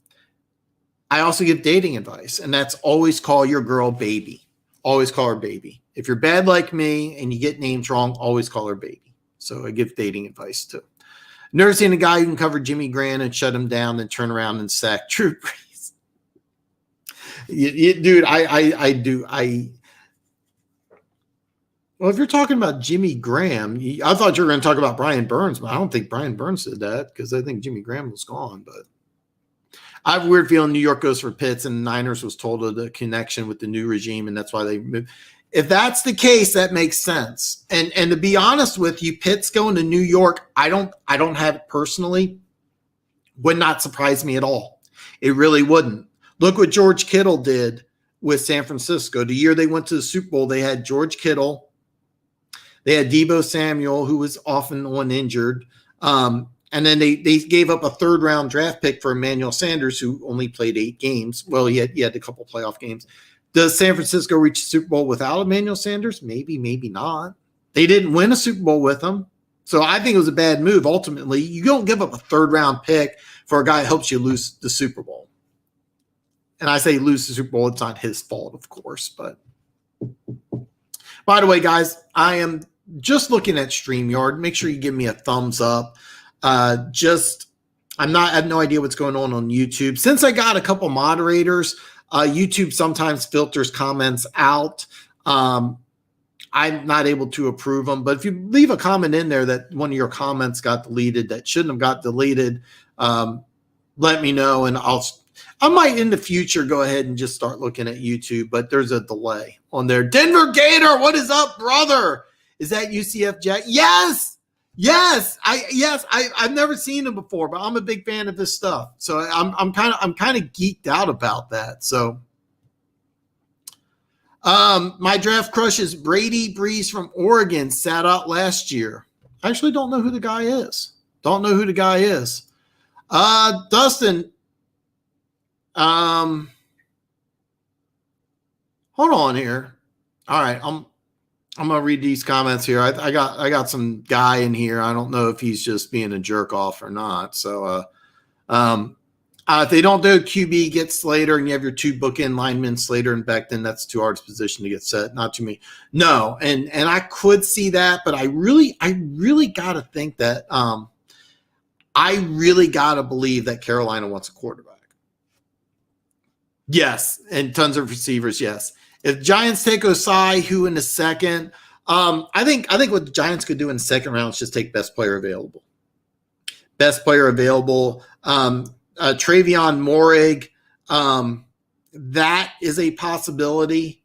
I also give dating advice, and that's always call your girl baby. Always call her baby. If you're bad like me and you get names wrong, always call her baby. So I give dating advice too. Never seen a guy who can cover Jimmy Graham and shut him down, then turn around and sack Drew Brees. Dude, I do. Well, if you're talking about Jimmy Graham, I thought you were going to talk about Brian Burns, but I don't think Brian Burns did that because I think Jimmy Graham was gone. But I have a weird feeling New York goes for Pitts, and the Niners was told of the connection with the new regime, and that's why they moved. If that's the case, that makes sense. And to be honest with you, Pitts going to New York, I don't have it personally. Would not surprise me at all. It really wouldn't. Look what George Kittle did with San Francisco. The year they went to the Super Bowl, they had George Kittle. They had Deebo Samuel, who was often on injured. And then they gave up a 3rd-round draft pick for Emmanuel Sanders, who only played 8 games. Well, he had a couple playoff games. Does San Francisco reach the Super Bowl without Emmanuel Sanders? Maybe, maybe not. They didn't win a Super Bowl with him. So I think it was a bad move. Ultimately, you don't give up a 3rd-round pick for a guy who helps you lose the Super Bowl. And I say lose the Super Bowl, it's not his fault, of course. But by the way, guys, I am just looking at StreamYard. Make sure you give me a thumbs up. I have no idea what's going on YouTube. Since I got a couple moderators, YouTube sometimes filters comments out. I'm not able to approve them, but if you leave a comment in there that one of your comments got deleted that shouldn't have got deleted, let me know, and I might in the future go ahead and just start looking at YouTube, but there's a delay on there. Denver Gator, what is up, brother? Is that UCF Jack? Yes. I've never seen him before, but I'm a big fan of this stuff. So I'm kind of geeked out about that. So my draft crush is Brady Breeze from Oregon, sat out last year. I actually don't know who the guy is. Dustin, hold on here. All right, I'm gonna read these comments here. I got some guy in here. I don't know if he's just being a jerk off or not. So if they don't do QB, get Slater, and you have your two bookend linemen, Slater and Becton, that's too hard a position to get set. Not to me. No, and I could see that, but I really gotta think that I really gotta believe that Carolina wants a quarterback. Yes, and tons of receivers, yes. If Giants take Osai, who in the second? I think what the Giants could do in the second round is just take best player available. Travion Morig, that is a possibility.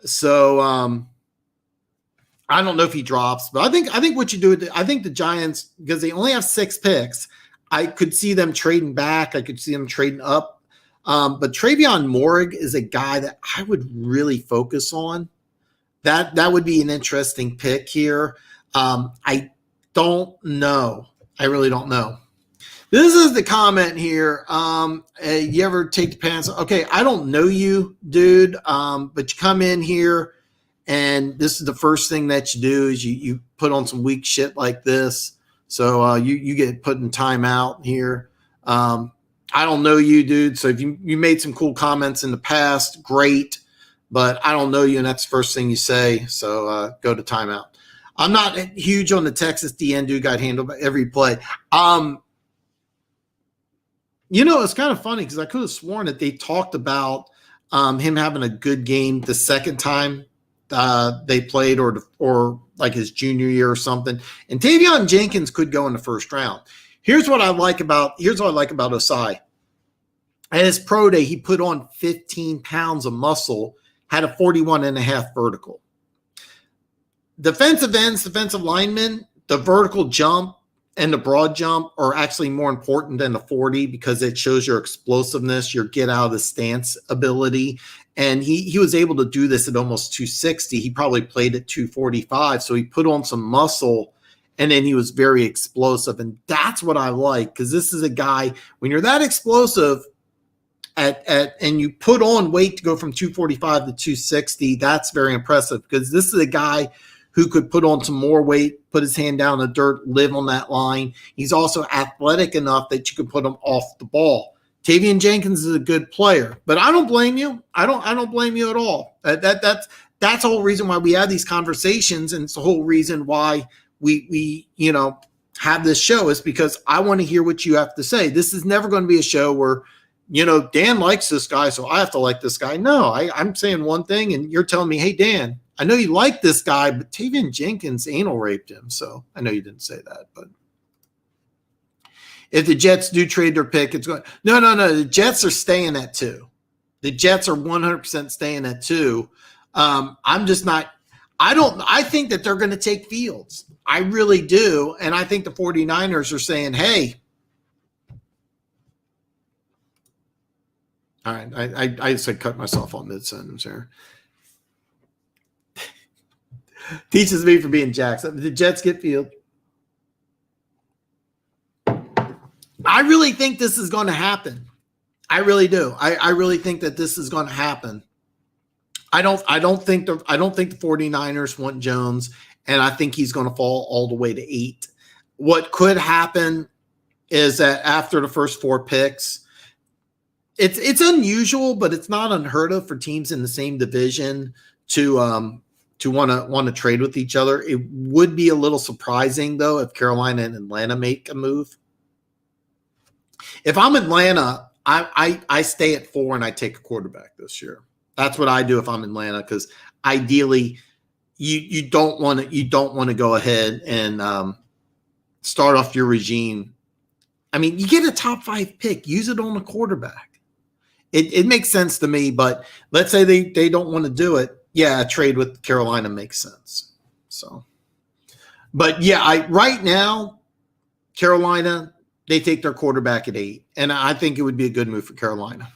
So I don't know if he drops, but I think what you do, I think the Giants, because they only have 6 picks, I could see them trading back. I could see them trading up. But Travion Morig is a guy that I would really focus on. That would be an interesting pick here. I don't know. I really don't know. This is the comment here. You ever take the pants? Okay, I don't know you, dude, but you come in here, and this is the first thing that you do is you put on some weak shit like this. So you get put in timeout here. I don't know you, dude. So if you made some cool comments in the past, great. But I don't know you, and that's the first thing you say. So go to timeout. I'm not huge on the Texas DN dude, got handled by every play. It's kind of funny because I could have sworn that they talked about him having a good game the second time they played, or like his junior year or something. And Tavion Jenkins could go in the first round. Here's what I like about Osai. At his pro day, he put on 15 pounds of muscle, had a 41.5 vertical. Defensive ends, defensive linemen, the vertical jump and the broad jump are actually more important than the 40 because it shows your explosiveness, your get out of the stance ability. And he was able to do this at almost 260. He probably played at 245. So he put on some muscle, and then he was very explosive. And that's what I like, because this is a guy, when you're that explosive and you put on weight to go from 245 to 260, that's very impressive, because this is a guy who could put on some more weight, put his hand down in the dirt, live on that line. He's also athletic enough that you could put him off the ball. Tavion Jenkins is a good player, but I don't blame you. I don't blame you at all. That's the whole reason why we have these conversations, and it's the whole reason why we have this show, is because I want to hear what you have to say. This is never going to be a show where, Dan likes this guy, so I have to like this guy. No, I'm saying one thing, and you're telling me, hey, Dan, I know you like this guy, but Tavion Jenkins anal raped him. So I know you didn't say that, but if the Jets do trade their pick, it's going. No. The Jets are staying at 2. The Jets are 100% staying at 2. I'm just not. I think that they're going to take Fields. I really do. And I think the 49ers are saying, hey. All right. I said cut myself on mid-sentence here. Teaches me for being Jackson. The Jets get Field. I really think this is going to happen. I really do. I really think that this is going to happen. I don't think the 49ers want Jones, and I think he's going to fall all the way to 8. What could happen is that after the first 4 picks, it's unusual, but it's not unheard of for teams in the same division to want to trade with each other. It would be a little surprising though if Carolina and Atlanta make a move. If I'm Atlanta, I stay at 4 and I take a quarterback this year. That's what I do if I'm Atlanta, because ideally you don't want to go ahead and start off your regime. I mean, you get a top 5 pick, use it on a quarterback. It makes sense to me, but let's say they don't want to do it. Yeah, a trade with Carolina makes sense. So, but yeah, right now, Carolina, they take their quarterback at 8, and I think it would be a good move for Carolina.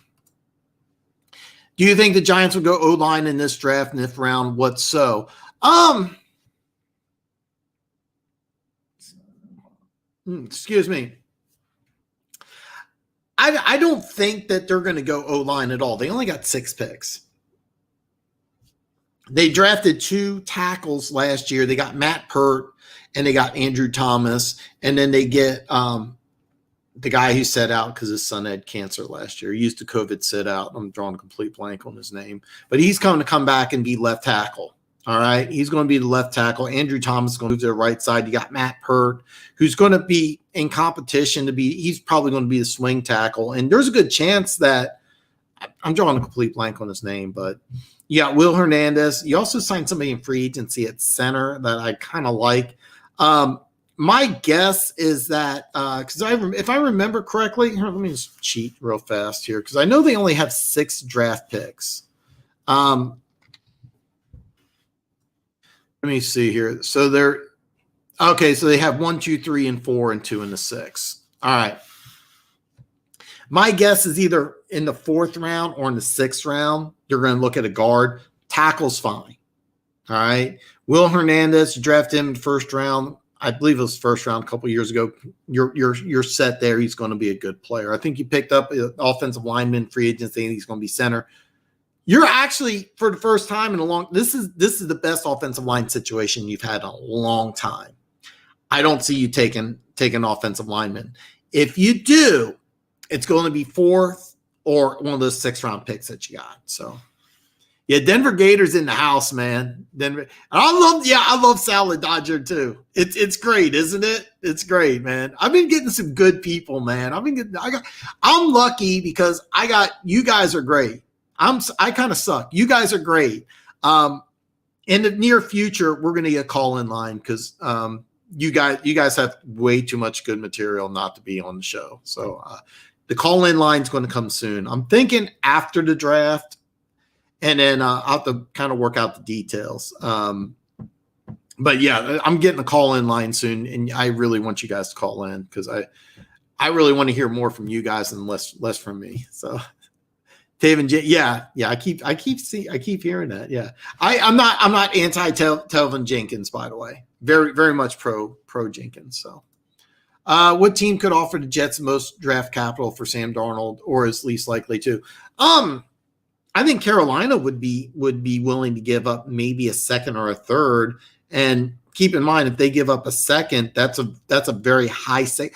Do you think the Giants would go O-line in this draft, and if round, what so? Excuse me. I don't think that they're going to go O-line at all. They only got 6 picks. They drafted 2 tackles last year. They got Matt Pert and they got Andrew Thomas. And then they get the guy who set out because his son had cancer last year. He used the COVID sit out. I'm drawing a complete blank on his name. But he's going to come back and be left tackle. All right. He's going to be the left tackle. Andrew Thomas is going to move to the right side. You got Matt Pert, who's going to be in competition he's probably going to be the swing tackle. And there's a good chance that I'm drawing a complete blank on his name, but yeah, Will Hernandez. You also signed somebody in free agency at center that I kind of like. My guess is that because if I remember correctly, here, let me just cheat real fast here because I know they only have 6 draft picks. Let me see here. So they're okay. So they have 1, 2, 3, and 4, and 2 in the 6. All right. My guess is either in the 4th round or in the 6th round, you're going to look at a guard. Tackle's fine. All right. Will Hernandez, you draft him in the 1st round. I believe it was 1st round a couple of years ago. You're set there. He's going to be a good player. I think you picked up an offensive lineman free agency, and he's going to be center. You're actually, for the first time in a long, this is the best offensive line situation you've had in a long time. I don't see you taking offensive lineman. If you do, it's going to be 4th or one of those 6th round picks that you got. So, yeah, Denver Gators in the house, man. Denver. I love Salad Dodger too. It's great, isn't it? It's great, man. I've been getting some good people, man. I'm lucky because you guys are great. I kind of suck. You guys are great. In the near future, we're going to get a call in line because you guys have way too much good material not to be on the show. So the call in line is going to come soon. I'm thinking after the draft, and then I'll have to kind of work out the details. But yeah, I'm getting a call in line soon, and I really want you guys to call in because I really want to hear more from you guys and less from me. So. Taven, yeah, I keep hearing that. Yeah, I'm not anti Telvin Jenkins, by the way. Very, very much pro Jenkins. So, what team could offer the Jets most draft capital for Sam Darnold, or is least likely to? I think Carolina would be willing to give up maybe a 2nd or a 3rd. And keep in mind, if they give up a 2nd, that's a very high say.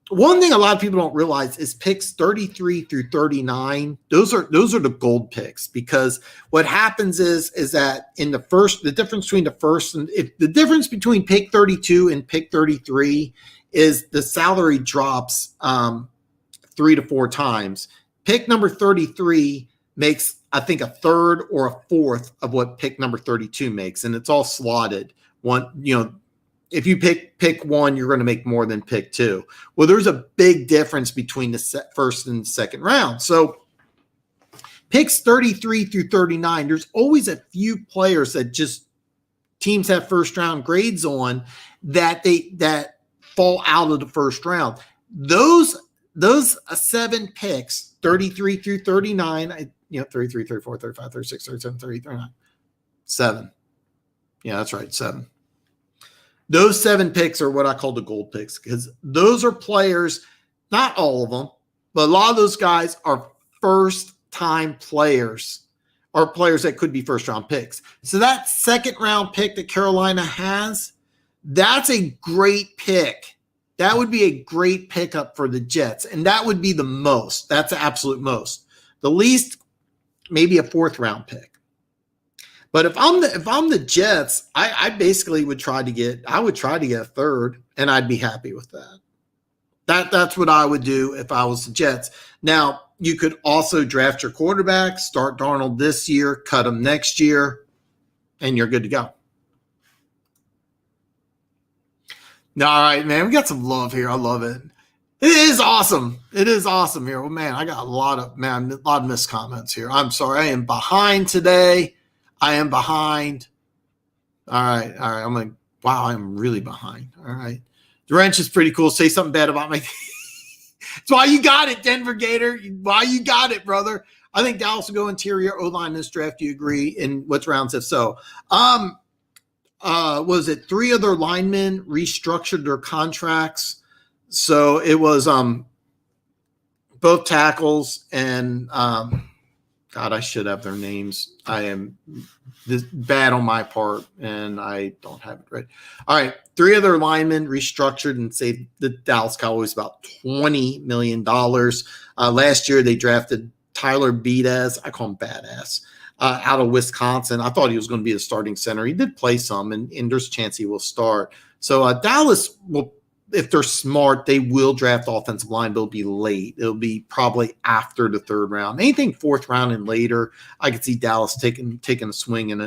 One thing a lot of people don't realize is picks 33 through 39. Those are the gold picks, because what happens is that in the first, the difference between the first and the difference between pick 32 and pick 33 is the salary drops 3 to 4 times. Pick number 33 makes, I think, a 3rd or a 4th of what pick number 32 makes, and it's all slotted. If you pick 1, you're going to make more than pick 2. Well, there's a big difference between the 1st and 2nd round. So picks 33 through 39, there's always a few players that just teams have 1st round grades on that fall out of the 1st round. Those 7 picks, 33 through 39, 33, 34, 35, 36, 37, 38, 39, 7. Yeah, that's right, 7. Those 7 picks are what I call the gold picks, because those are players, not all of them, but a lot of those guys are first-time players, or players that could be first-round picks. So that 2nd round pick that Carolina has, that's a great pick That would be a great pickup for the Jets, and that would be the most. That's the absolute most. The least, maybe a 4th round pick. But if I'm the Jets, I basically would try to get a 3rd, and I'd be happy with that. That's what I would do if I was the Jets. Now, you could also draft your quarterback, start Darnold this year, cut him next year, and you're good to go. All right, man. We got some love here. I love it. It is awesome. It is awesome here. Well, man, I got a lot of missed comments here. I'm sorry. I am behind today. I am behind. All right. I'm like, wow, I'm really behind. All right. The wrench is pretty cool. Say something bad about my That's why you got it, Denver Gator. Why you got it, brother. I think Dallas will go interior O-line in this draft. Do you agree? And what rounds if so? Was it 3 other linemen restructured their contracts? So it was both tackles and God, I should have their names. I am this bad on my part, and I don't have it right. All right, 3 other linemen restructured and saved the Dallas Cowboys about $20 million. Last year, they drafted Tyler Beatez. I call him Badass. Out of Wisconsin. I thought he was going to be the starting center. He did play some, and there's a chance he will start. So Dallas will, if they're smart, they will draft offensive line, but it'll be late. It'll be probably after the 3rd round. Anything 4th round and later, I could see Dallas taking a swing at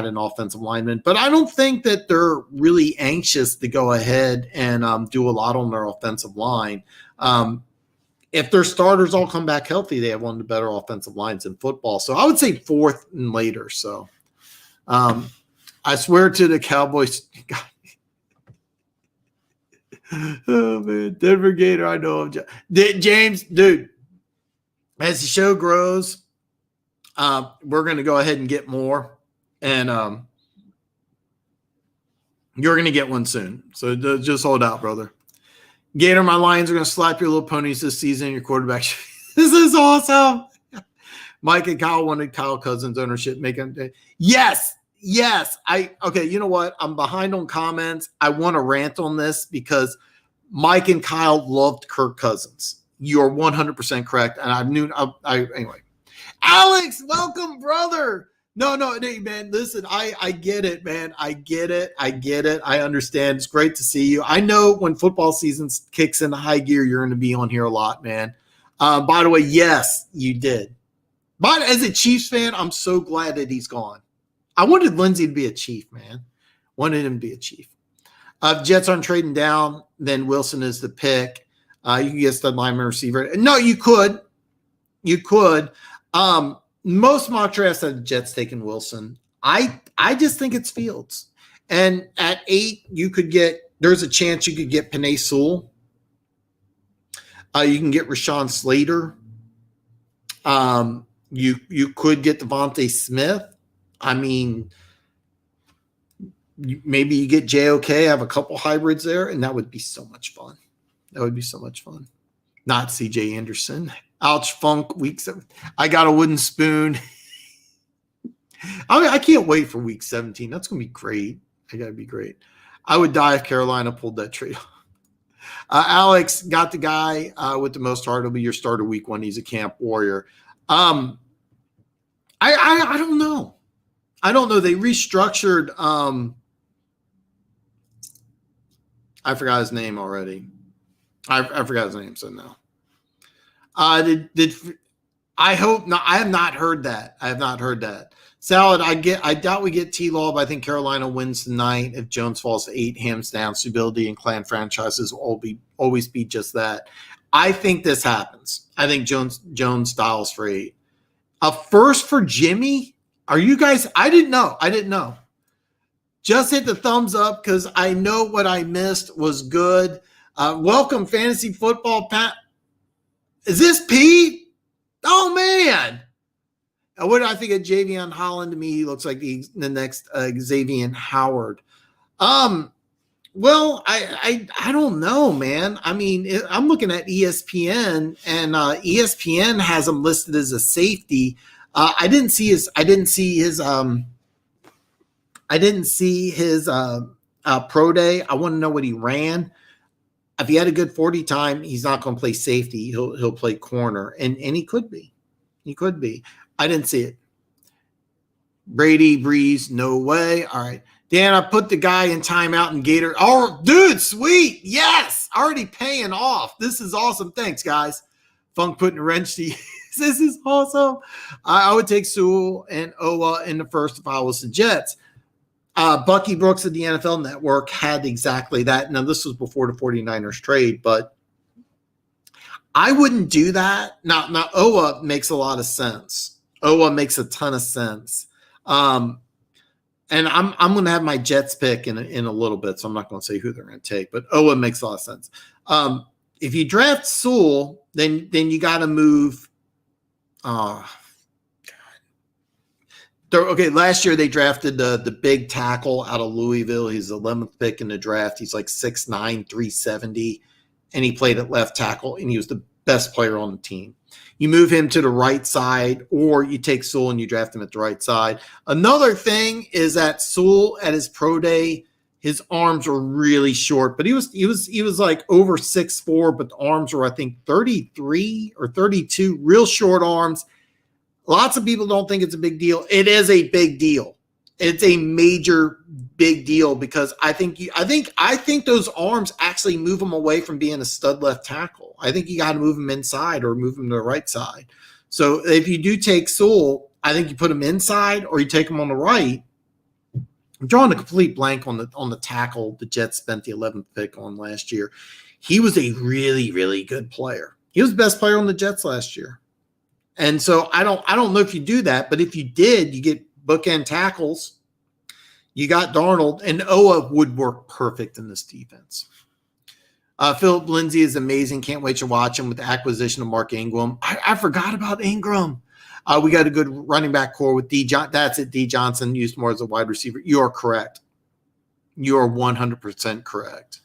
an offensive lineman. But I don't think that they're really anxious to go ahead and do a lot on their offensive line. If their starters all come back healthy, they have one of the better offensive lines in football. So I would say 4th and later. So I swear to the Cowboys. God. Oh, man. Denver Gator, I know. James, dude, as the show grows, we're going to go ahead and get more. And you're going to get one soon. So just hold out, brother. Gator, my Lions are going to slap your little ponies this season. Your quarterback. This is awesome. Mike and Kyle wanted Kyle Cousins ownership. Yes. Okay, you know what? I'm behind on comments. I want to rant on this because Mike and Kyle loved Kirk Cousins. You're 100% correct. And anyway. Alex, welcome, brother. No, hey, man, listen, I get it, man. I get it. I understand. It's great to see you. I know when football season kicks into high gear, you're going to be on here a lot, man. By the way, yes, you did. But as a Chiefs fan, I'm so glad that he's gone. I wanted Lindsey to be a Chief, man. Wanted him to be a Chief. Jets aren't trading down, then Wilson is the pick. You can get stud lineman receiver. No, you could. Most mock drafts have the Jets taking Wilson. I just think it's Fields. And at 8, there's a chance you could get Penei Sewell. You can get Rashawn Slater. You could get Devontae Smith. I mean, maybe you get JOK, have a couple hybrids there, and that would be so much fun. Not CJ Anderson. Ouch, Funk, week 7. I got a wooden spoon. I can't wait for week 17. That's going to be great. I got to be great. I would die if Carolina pulled that trade. Alex got the guy with the most heart. It'll be your starter week 1. He's a camp warrior. I don't know. They restructured. I forgot his name already. I forgot his name, so no. I hope not. I have not heard that. Salad, I doubt we get T-Law, but I think Carolina wins tonight. If Jones falls to 8, hands down, stability and clan franchises will always be just that. I think this happens. I think Jones styles for 8. A first for Jimmy? Are you guys? I didn't know. Just hit the thumbs up because I know what I missed was good. Welcome, Fantasy Football Pat. Is this Pete? Oh, man. What do I think of Javion Holland? To me, he looks like the next Xavier Howard. Well, I don't know, man. I mean, I'm looking at ESPN, and ESPN has him listed as a safety. I didn't see his pro day. I want to know what he ran. If he had a good 40 time, he's not going to play safety. He'll play corner, and he could be. He could be. I didn't see it. Brady, Breeze, no way. All right. Dan, I put the guy in timeout and Gator. Oh, dude, sweet. Yes. Already paying off. This is awesome. Thanks, guys. Funk putting a wrench to you. This is awesome. I would take Sewell and Owa in the first if I was the Jets. Bucky Brooks of the NFL Network had exactly that. Now, this was before the 49ers trade, but I wouldn't do that. Now Owa makes a lot of sense. Owa makes a ton of sense. And I'm going to have my Jets pick in a little bit, so I'm not going to say who they're going to take, but Owa makes a lot of sense. If you draft Sewell, then you got to move. Okay, last year they drafted the big tackle out of Louisville. He's the 11th pick in the draft. He's like 6'9", 370, and he played at left tackle, and he was the best player on the team. You move him to the right side, or you take Sewell and you draft him at the right side. Another thing is that Sewell at his pro day, his arms were really short, but he was like over 6'4", but the arms were, I think, 33 or 32, real short arms. Lots of people don't think it's a big deal. It is a big deal. It's a major big deal because I think those arms actually move him away from being a stud left tackle. I think you got to move him inside or move him to the right side. So if you do take Sewell, I think you put him inside or you take him on the right. I'm drawing a complete blank on the tackle the Jets spent the 11th pick on last year. He was a really, really good player. He was the best player on the Jets last year. And so I don't know if you do that, but if you did, you get bookend tackles. You got Darnold, and Owa would work perfect in this defense. Philip Lindsay is amazing. Can't wait to watch him with the acquisition of Mark Ingram. I forgot about Ingram. We got a good running back core with D. That's it. D. Johnson used more as a wide receiver. You are correct. You are 100% correct.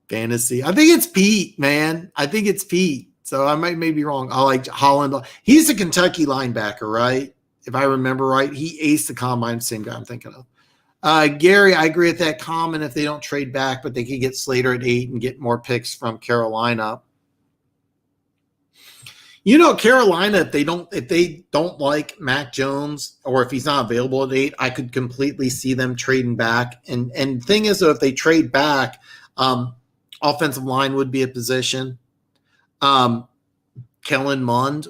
Fantasy. I think it's Pete, man. I think it's Pete. So I may be wrong. I like Holland. He's a Kentucky linebacker, right? If I remember right, he aced the combine. Same guy I'm thinking of. Gary, I agree with that comment. If they don't trade back, but they could get Slater at 8 and get more picks from Carolina. You know, Carolina, if they don't like Mac Jones, or if he's not available at 8, I could completely see them trading back. And the thing is, though, if they trade back, offensive line would be a position. Kellen Mond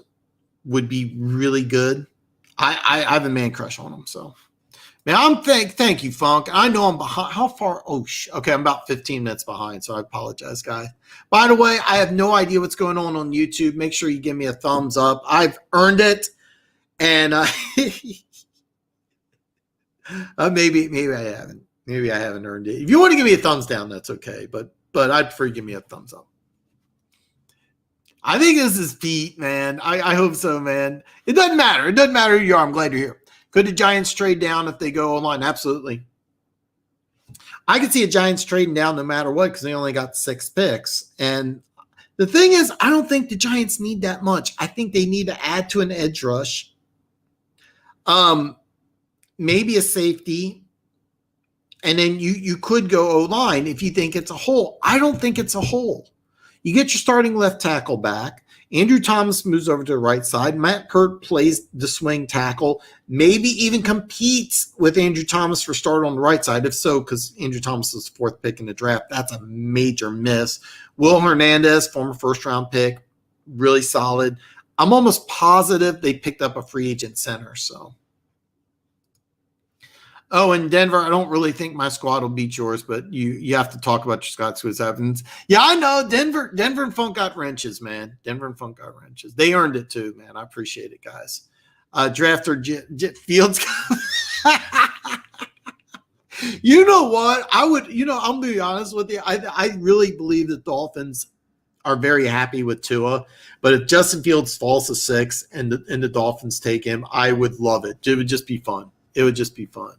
would be really good. I have a man crush on him. So, man, thank you, Funk. I know I'm behind. How far? Okay. I'm about 15 minutes behind. So I apologize, guys. By the way, I have no idea what's going on YouTube. Make sure you give me a thumbs up. I've earned it. And maybe I haven't. Maybe I haven't earned it. If you want to give me a thumbs down, that's okay. But I'd prefer you give me a thumbs up. I think this is Pete, man. I hope so, man. It doesn't matter. It doesn't matter who you are. I'm glad you're here. Could the Giants trade down if they go online? Absolutely. I could see a Giants trading down no matter what because they only got 6 picks. And the thing is, I don't think the Giants need that much. I think they need to add to an edge rush. Maybe a safety. And then you could go O-line if you think it's a hole. I don't think it's a hole. You get your starting left tackle back. Andrew Thomas moves over to the right side. Matt Peart plays the swing tackle, maybe even competes with Andrew Thomas for start on the right side. If so, because Andrew Thomas was 4th pick in the draft, that's a major miss. Will Hernandez, former first-round pick, really solid. I'm almost positive they picked up a free agent center. So. Oh, in Denver, I don't really think my squad will beat yours, but you have to talk about your Scott Swiss Evans. Yeah, I know. Denver and Funk got wrenches, man. Denver and Funk got wrenches. They earned it too, man. I appreciate it, guys. Drafter Jet Fields. You know what? I'm going to be honest with you. I really believe the Dolphins are very happy with Tua, but if Justin Fields falls to 6 and the Dolphins take him, I would love it. It would just be fun. It would just be fun.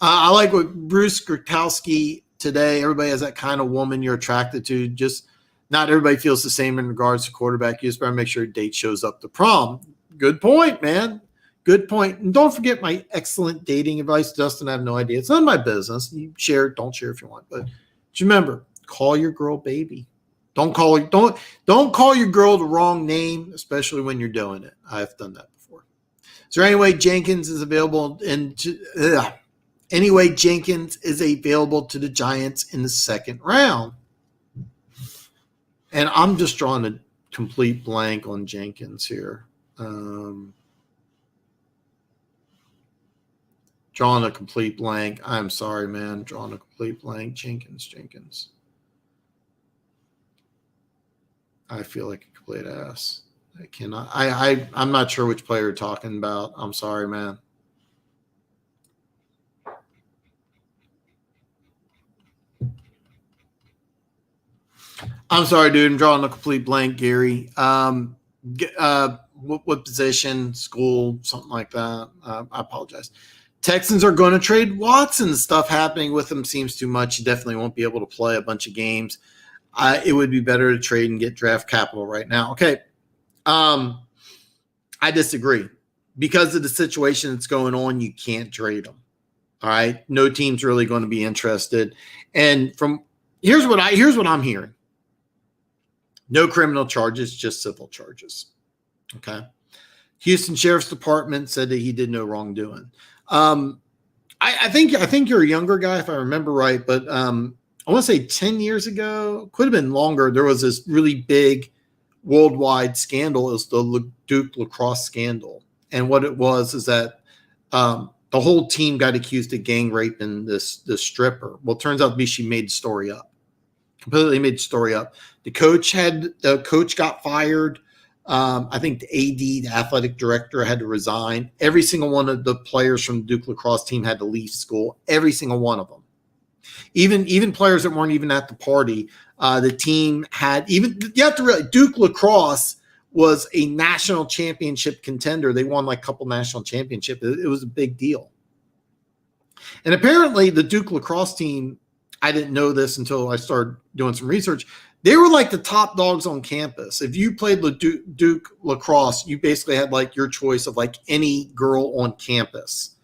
I like what Bruce Gronkowski today. Everybody has that kind of woman you're attracted to. Just not everybody feels the same in regards to quarterback use, but I make sure date shows up to prom. Good point, man. Good point. And don't forget my excellent dating advice, Dustin. I have no idea. It's none of my business. You share, don't share if you want. But just remember, call your girl baby. Don't call your girl the wrong name, especially when you're doing it. I've done that before. Is there any way Jenkins is available Anyway, Jenkins is available to the Giants in the second round. And I'm just drawing a complete blank on Jenkins here. Drawing a complete blank. I'm sorry, man. Drawing a complete blank. Jenkins. I feel like a complete ass. I cannot. I'm not sure which player you're talking about. I'm sorry, man. I'm sorry, dude. I'm drawing a complete blank, Gary. What position, school, something like that. I apologize. Texans are going to trade Watson. Stuff happening with him seems too much. He definitely won't be able to play a bunch of games. It would be better to trade and get draft capital right now. Okay. I disagree. Because of the situation that's going on, you can't trade him. All right. No team's really going to be interested. And here's what I'm hearing. No criminal charges, just civil charges. Okay. Houston Sheriff's Department said that he did no wrongdoing. I think you're a younger guy, if I remember right, but I want to say 10 years ago, could have been longer. There was this really big worldwide scandal. It was the Duke lacrosse scandal. And what it was is that the whole team got accused of gang raping this stripper. Well, it turns out to be she made the story up. Completely made the story up. The coach got fired. I think the AD, the athletic director, had to resign. Every single one of the players from the Duke lacrosse team had to leave school. Every single one of them. Even players that weren't even at the party. The team had you have to realize Duke lacrosse was a national championship contender. They won like a couple national championships. It was a big deal. And apparently the Duke lacrosse team, I didn't know this until I started doing some research. They were like the top dogs on campus. If you played Duke lacrosse, you basically had like your choice of like any girl on campus.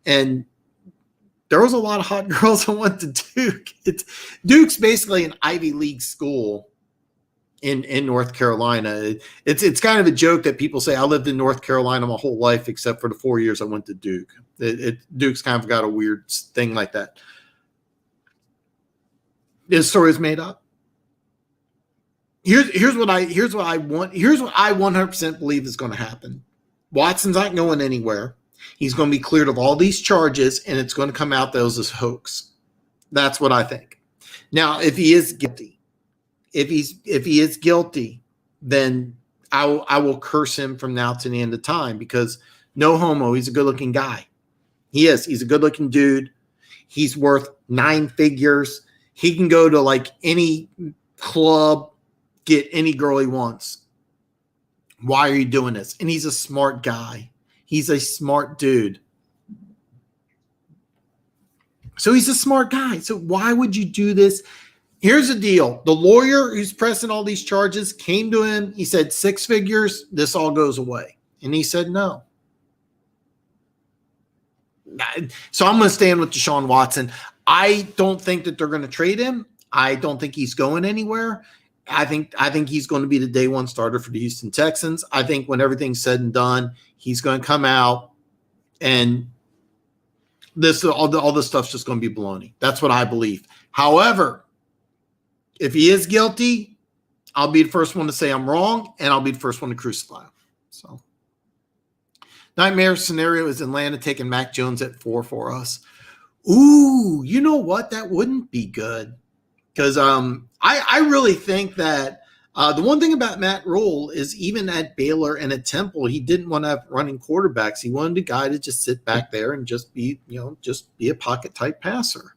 And there was a lot of hot girls that went to Duke. Duke's basically an Ivy League school in North Carolina. It's kind of a joke that people say, I lived in North Carolina my whole life except for the 4 years I went to Duke. Duke's kind of got a weird thing like that. This story is made up. Here's what I 100% believe is going to happen. Watson's not going anywhere. He's going to be cleared of all these charges, and it's going to come out that it was a hoax. That's what I think. Now, if he is guilty, if he is guilty, then I will curse him from now to the end of time, because no homo, he's a good-looking guy. He is. He's a good-looking dude. He's worth 9 figures. He can go to like any club, get any girl he wants. Why are you doing this? And he's a smart guy. He's a smart dude. So he's a smart guy. So why would you do this? Here's the deal. The lawyer who's pressing all these charges came to him. He said 6 figures, this all goes away. And he said no. So I'm going to stand with Deshaun Watson. I don't think that they're going to trade him. I don't think he's going anywhere. I think he's going to be the day one starter for the Houston Texans. I think when everything's said and done, he's going to come out and all this stuff's just going to be baloney. That's what I believe. However, if he is guilty, I'll be the first one to say I'm wrong, and I'll be the first one to crucify him. So, nightmare scenario is Atlanta taking Mac Jones at 4 for us. Ooh, you know what? That wouldn't be good. Because I really think that the one thing about Matt Rule is even at Baylor and at Temple, he didn't want to have running quarterbacks. He wanted a guy to just sit back there and just be a pocket type passer.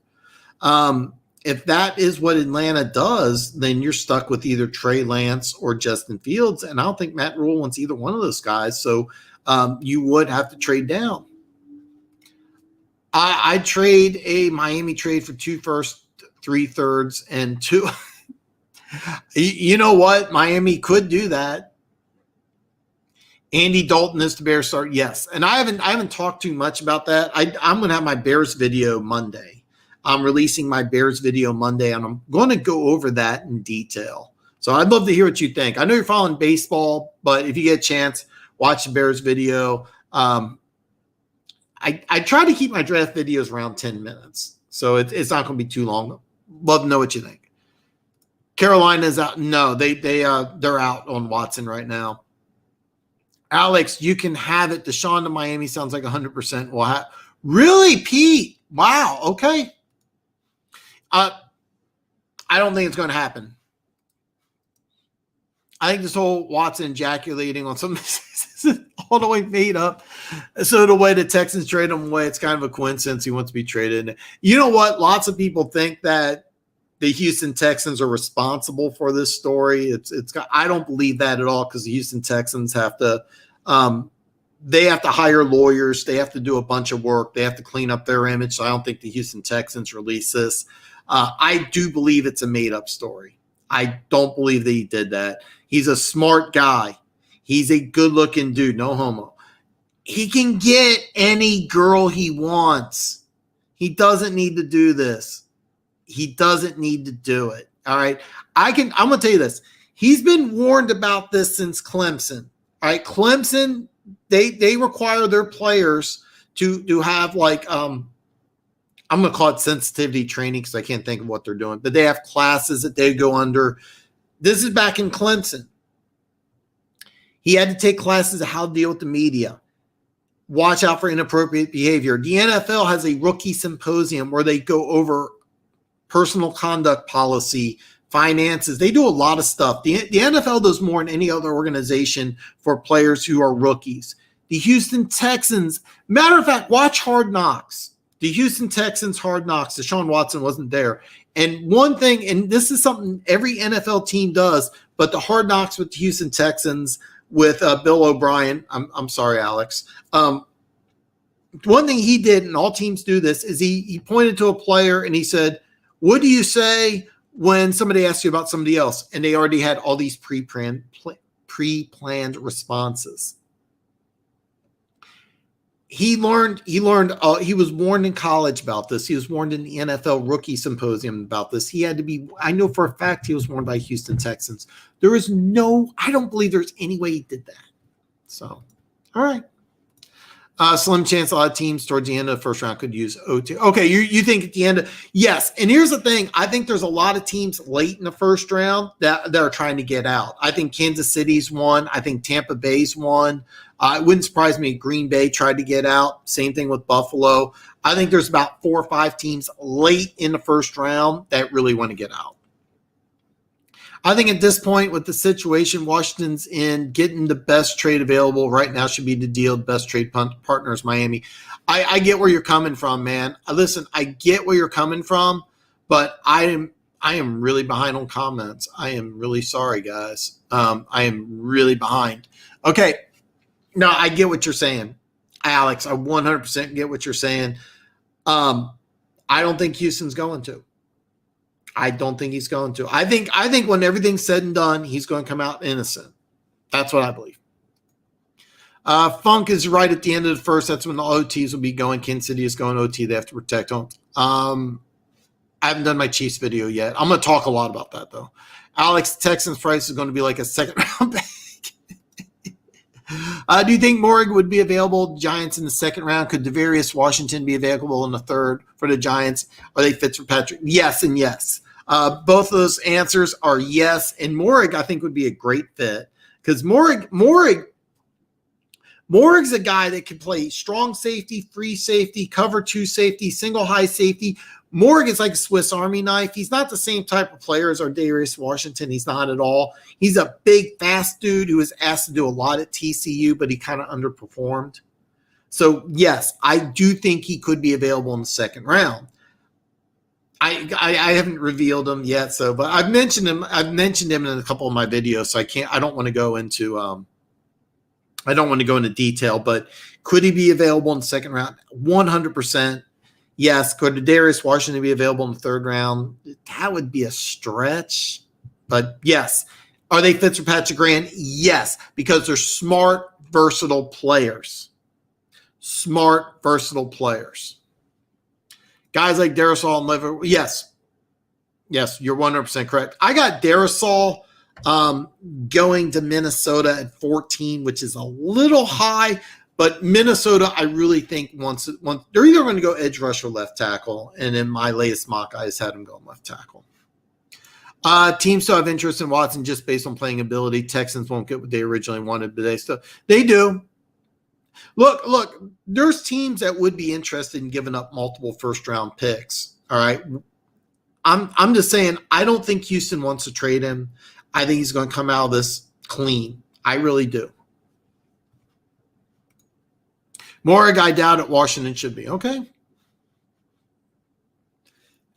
If that is what Atlanta does, then you're stuck with either Trey Lance or Justin Fields. And I don't think Matt Rule wants either one of those guys. So you would have to trade down. I'd trade a Miami trade for 2 firsts, 3 thirds, and 2. You know what? Miami could do that. Andy Dalton is the Bears start. Yes. And I haven't talked too much about that. I'm going to have my Bears video Monday. I'm releasing my Bears video Monday, and I'm going to go over that in detail. So I'd love to hear what you think. I know you're following baseball, but if you get a chance, watch the Bears video. I try to keep my draft videos around 10 minutes, so it's not going to be too long. Love to know what you think. Carolina's out. No, they're out on Watson right now. Alex, you can have it. Deshaun to Miami sounds like 100%. Well, really, Pete? Wow. Okay. I don't think it's going to happen. I think this whole Watson ejaculating on something is all the way made up. So the way the Texans trade him away, it's kind of a coincidence he wants to be traded. You know what? Lots of people think that the Houston Texans are responsible for this story. I don't believe that at all, because the Houston Texans have to they have to hire lawyers. They have to do a bunch of work. They have to clean up their image. So I don't think the Houston Texans release this. I do believe it's a made-up story. I don't believe that he did that. He's a smart guy. He's a good-looking dude, no homo. He can get any girl he wants. He doesn't need to do this. He doesn't need to do it. All right. I'm going to tell you this. He's been warned about this since Clemson. All right. Clemson, they require their players to have like, I'm going to call it sensitivity training because I can't think of what they're doing, but they have classes that they go under. This is back in Clemson. He had to take classes of how to deal with the media. Watch out for inappropriate behavior. The NFL has a rookie symposium where they go over personal conduct policy, finances. They do a lot of stuff. The NFL does more than any other organization for players who are rookies. The Houston Texans, matter of fact, watch Hard Knocks. The Houston Texans Hard Knocks. Deshaun Watson wasn't there. And one thing, and this is something every NFL team does, but the Hard Knocks with the Houston Texans with Bill O'Brien, I'm sorry, Alex. One thing he did, and all teams do this, is he pointed to a player and he said, what do you say when somebody asks you about somebody else? And they already had all these pre-planned responses. He learned, he was warned in college about this. He was warned in the NFL rookie symposium about this. He had to be, I know for a fact he was warned by Houston Texans. I don't believe there's any way he did that. So, all right. Slim chance a lot of teams towards the end of the first round could use OT. Okay, you think at the end yes. And here's the thing. I think there's a lot of teams late in the first round that are trying to get out. I think Kansas City's one. I think Tampa Bay's one. It wouldn't surprise me if Green Bay tried to get out. Same thing with Buffalo. I think there's about 4 or 5 teams late in the first round that really want to get out. I think at this point with the situation Washington's in, getting the best trade available right now should be the deal. Best trade partners, Miami. I get where you're coming from, man. Listen, I get where you're coming from, but I am really behind on comments. I am really sorry, guys. I am really behind. Okay. No, I get what you're saying, Alex. I 100% get what you're saying. I don't think Houston's going to. I don't think he's going to. I think when everything's said and done, he's going to come out innocent. That's what I believe. Funk is right at the end of the first. That's when the OTs will be going. Kansas City is going OT. They have to protect home. I haven't done my Chiefs video yet. I'm going to talk a lot about that, though. Alex, Texans price is going to be like a second round pick. Do you think Morig would be available Giants in the second round? Could Devarius Washington be available in the third for the Giants? Are they Fitzpatrick? Yes and yes. Both of those answers are yes. And Morig, I think, would be a great fit because Morig's a guy that can play strong safety, free safety, cover 2 safety, single high safety. Morig is like a Swiss Army knife. He's not the same type of player as our Darius Washington. He's not at all. He's a big, fast dude who was asked to do a lot at TCU, but he kind of underperformed. So, yes, I do think he could be available in the second round. I haven't revealed him yet, but I've mentioned him. I've mentioned him in a couple of my videos, so I don't want to go into detail. But could he be available in the second round? 100%. Yes. Could Darius Washington be available in the third round? That would be a stretch, but yes. Are they Fitzpatrick Grant? Yes, because they're smart, versatile players. Smart, versatile players. Guys like Darrisaw and Lever. Yes, you're 100% correct. I got Darrisaw going to Minnesota at 14, which is a little high, but Minnesota, I really think once they're either going to go edge rush or left tackle, and in my latest mock, I just had him going left tackle. Teams still have interest in Watson just based on playing ability. Texans won't get what they originally wanted, but they do. Look, there's teams that would be interested in giving up multiple first-round picks. All right, I'm just saying I don't think Houston wants to trade him. I think he's going to come out of this clean. I really do. Morig, I doubt it. Washington should be okay.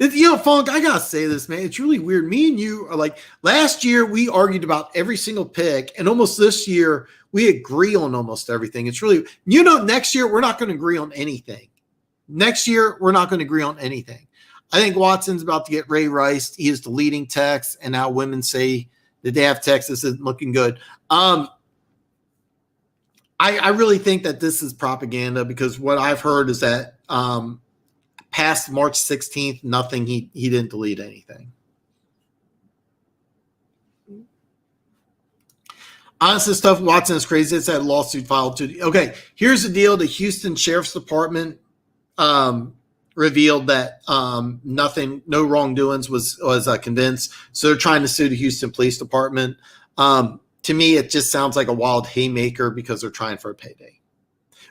Funk, I gotta say this, man. It's really weird. Me and you are like, last year we argued about every single pick, and almost this year we agree on almost everything. It's really, next year we're not going to agree on anything. Next year we're not going to agree on anything. I think Watson's about to get Ray Rice. He is the leading Tex, and now women say the day after Texas isn't looking good. I really think that this is propaganda, because what I've heard is that past March 16th, nothing. He didn't delete anything. Honestly, stuff Watson is crazy. It's that lawsuit filed too. Okay, here's the deal. The Houston Sheriff's Department revealed that nothing, no wrongdoings was convinced. So they're trying to sue the Houston Police Department. To me, it just sounds like a wild haymaker because they're trying for a payday.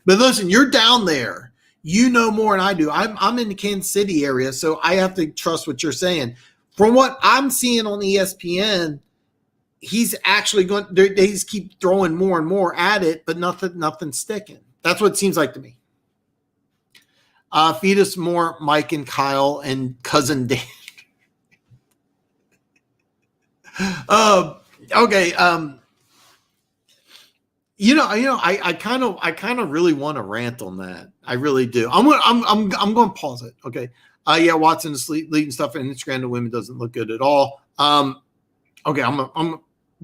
But listen, you're down there. You know more than I do. I'm in the Kansas City area, so I have to trust what you're saying. From what I'm seeing on ESPN, he's actually going. They just keep throwing more and more at it, but nothing's sticking. That's what it seems like to me. Feed us more Mike and Kyle and cousin Dan. Okay. I kind of really want to rant on that. I really do. I'm going to pause it. Okay. Yeah, Watson is leading stuff on Instagram to women doesn't look good at all. Okay, I'm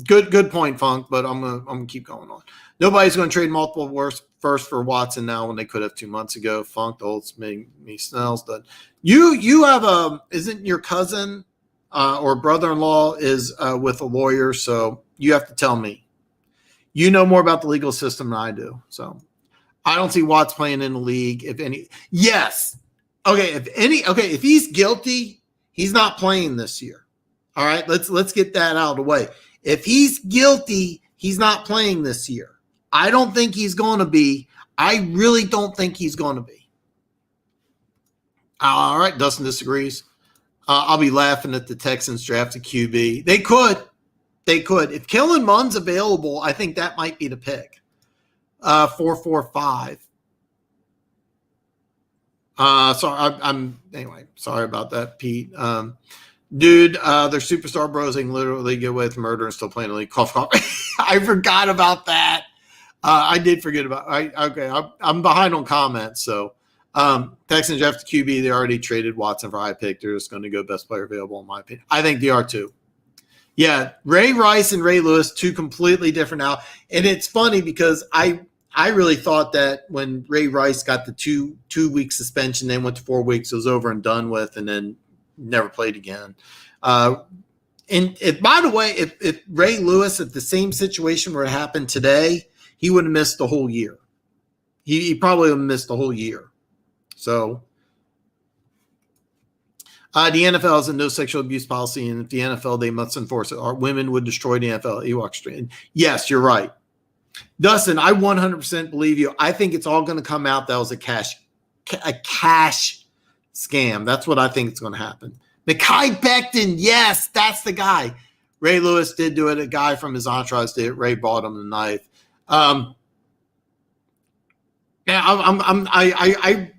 good point, Funk, but I'm gonna keep going on. Nobody's going to trade multiple first for Watson now when they could have 2 months ago. Funk, the old me Snell's done. You have isn't your cousin or brother-in-law is with a lawyer, so you have to tell me. You know more about the legal system than I do. So I don't see Watts playing in the league. If any, yes. Okay. If he's guilty, he's not playing this year. All right. Let's get that out of the way. If he's guilty, he's not playing this year. I don't think he's going to be. I really don't think he's going to be. All right. Dustin disagrees. I'll be laughing at the Texans draft a QB. They could. If Kellen Mond's available, I think that might be the pick. 445. Sorry about that, Pete. Dude, they're superstar bros. They can literally get away with murder and still playing the league. Cough. I forgot about that. I did forget about. I'm behind on comments. So, Texans draft QB. They already traded Watson for high pick. They're just going to go best player available, in my opinion. I think they are too. Yeah, Ray Rice and Ray Lewis, two completely different now. And it's funny because I really thought that when Ray Rice got the two-week suspension, then went to 4 weeks, it was over and done with, and then never played again. And by the way, if Ray Lewis, if the same situation were to happen today, he would have missed the whole year. He probably would have missed the whole year. So the NFL has a no sexual abuse policy, and if the NFL, they must enforce it. Our women would destroy the NFL. Ewok Street. Yes, you're right. Dustin, I 100% believe you. I think it's all going to come out that was a cash scam. That's what I think is going to happen. Mekhi Becton, yes, that's the guy. Ray Lewis did do it. A guy from his entourage did it. Ray bought him the knife. Yeah,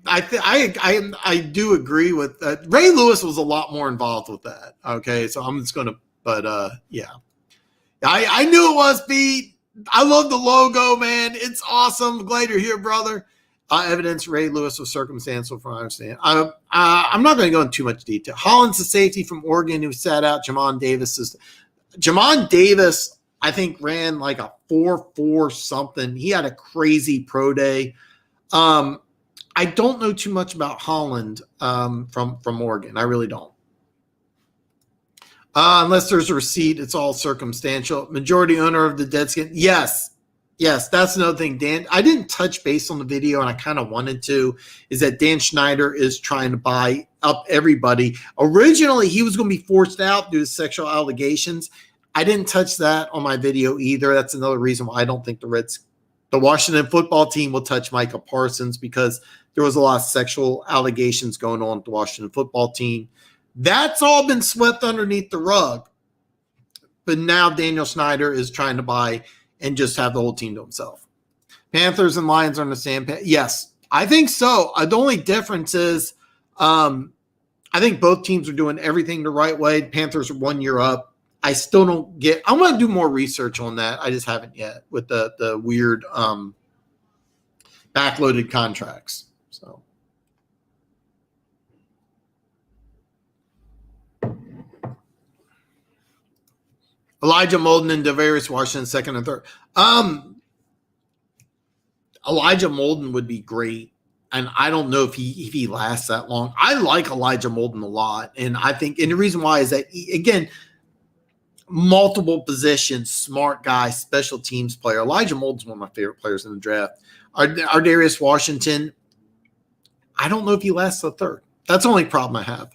I do agree with that. Ray Lewis was a lot more involved with that. Okay, so I'm just gonna, but yeah, I knew it was Pete. I love the logo, man. It's awesome. Glad you're here, brother. Evidence Ray Lewis was circumstantial, from what I understand. I'm not going to go into too much detail. Hollins, the safety from Oregon, who sat out. Jamon Davis, I think, ran like a 4.4 something. He had a crazy pro day. I don't know too much about Holland from Oregon. I really don't. Unless there's a receipt, it's all circumstantial. Majority owner of the Deadskin. Yes. Yes, that's another thing, Dan. I didn't touch base on the video, and I kind of wanted to, is that Dan Schneider is trying to buy up everybody. Originally, he was going to be forced out due to sexual allegations. I didn't touch that on my video either. That's another reason why I don't think the Washington football team will touch Micah Parsons, because there was a lot of sexual allegations going on at the Washington football team. That's all been swept underneath the rug. But now Daniel Snyder is trying to buy and just have the whole team to himself. Panthers and Lions are in the same page. Yes, I think so. The only difference is I think both teams are doing everything the right way. The Panthers are 1 year up. I still don't get – I'm going to do more research on that. I just haven't yet with the weird backloaded contracts. So. Elijah Molden and Devarius Washington, second and third. Elijah Molden would be great, and I don't know if he lasts that long. I like Elijah Molden a lot, and I think, and the reason why is that again, multiple positions, smart guy, special teams player. Elijah Molden's one of my favorite players in the draft. Darius Washington, I don't know if he lasts the third. That's the only problem I have.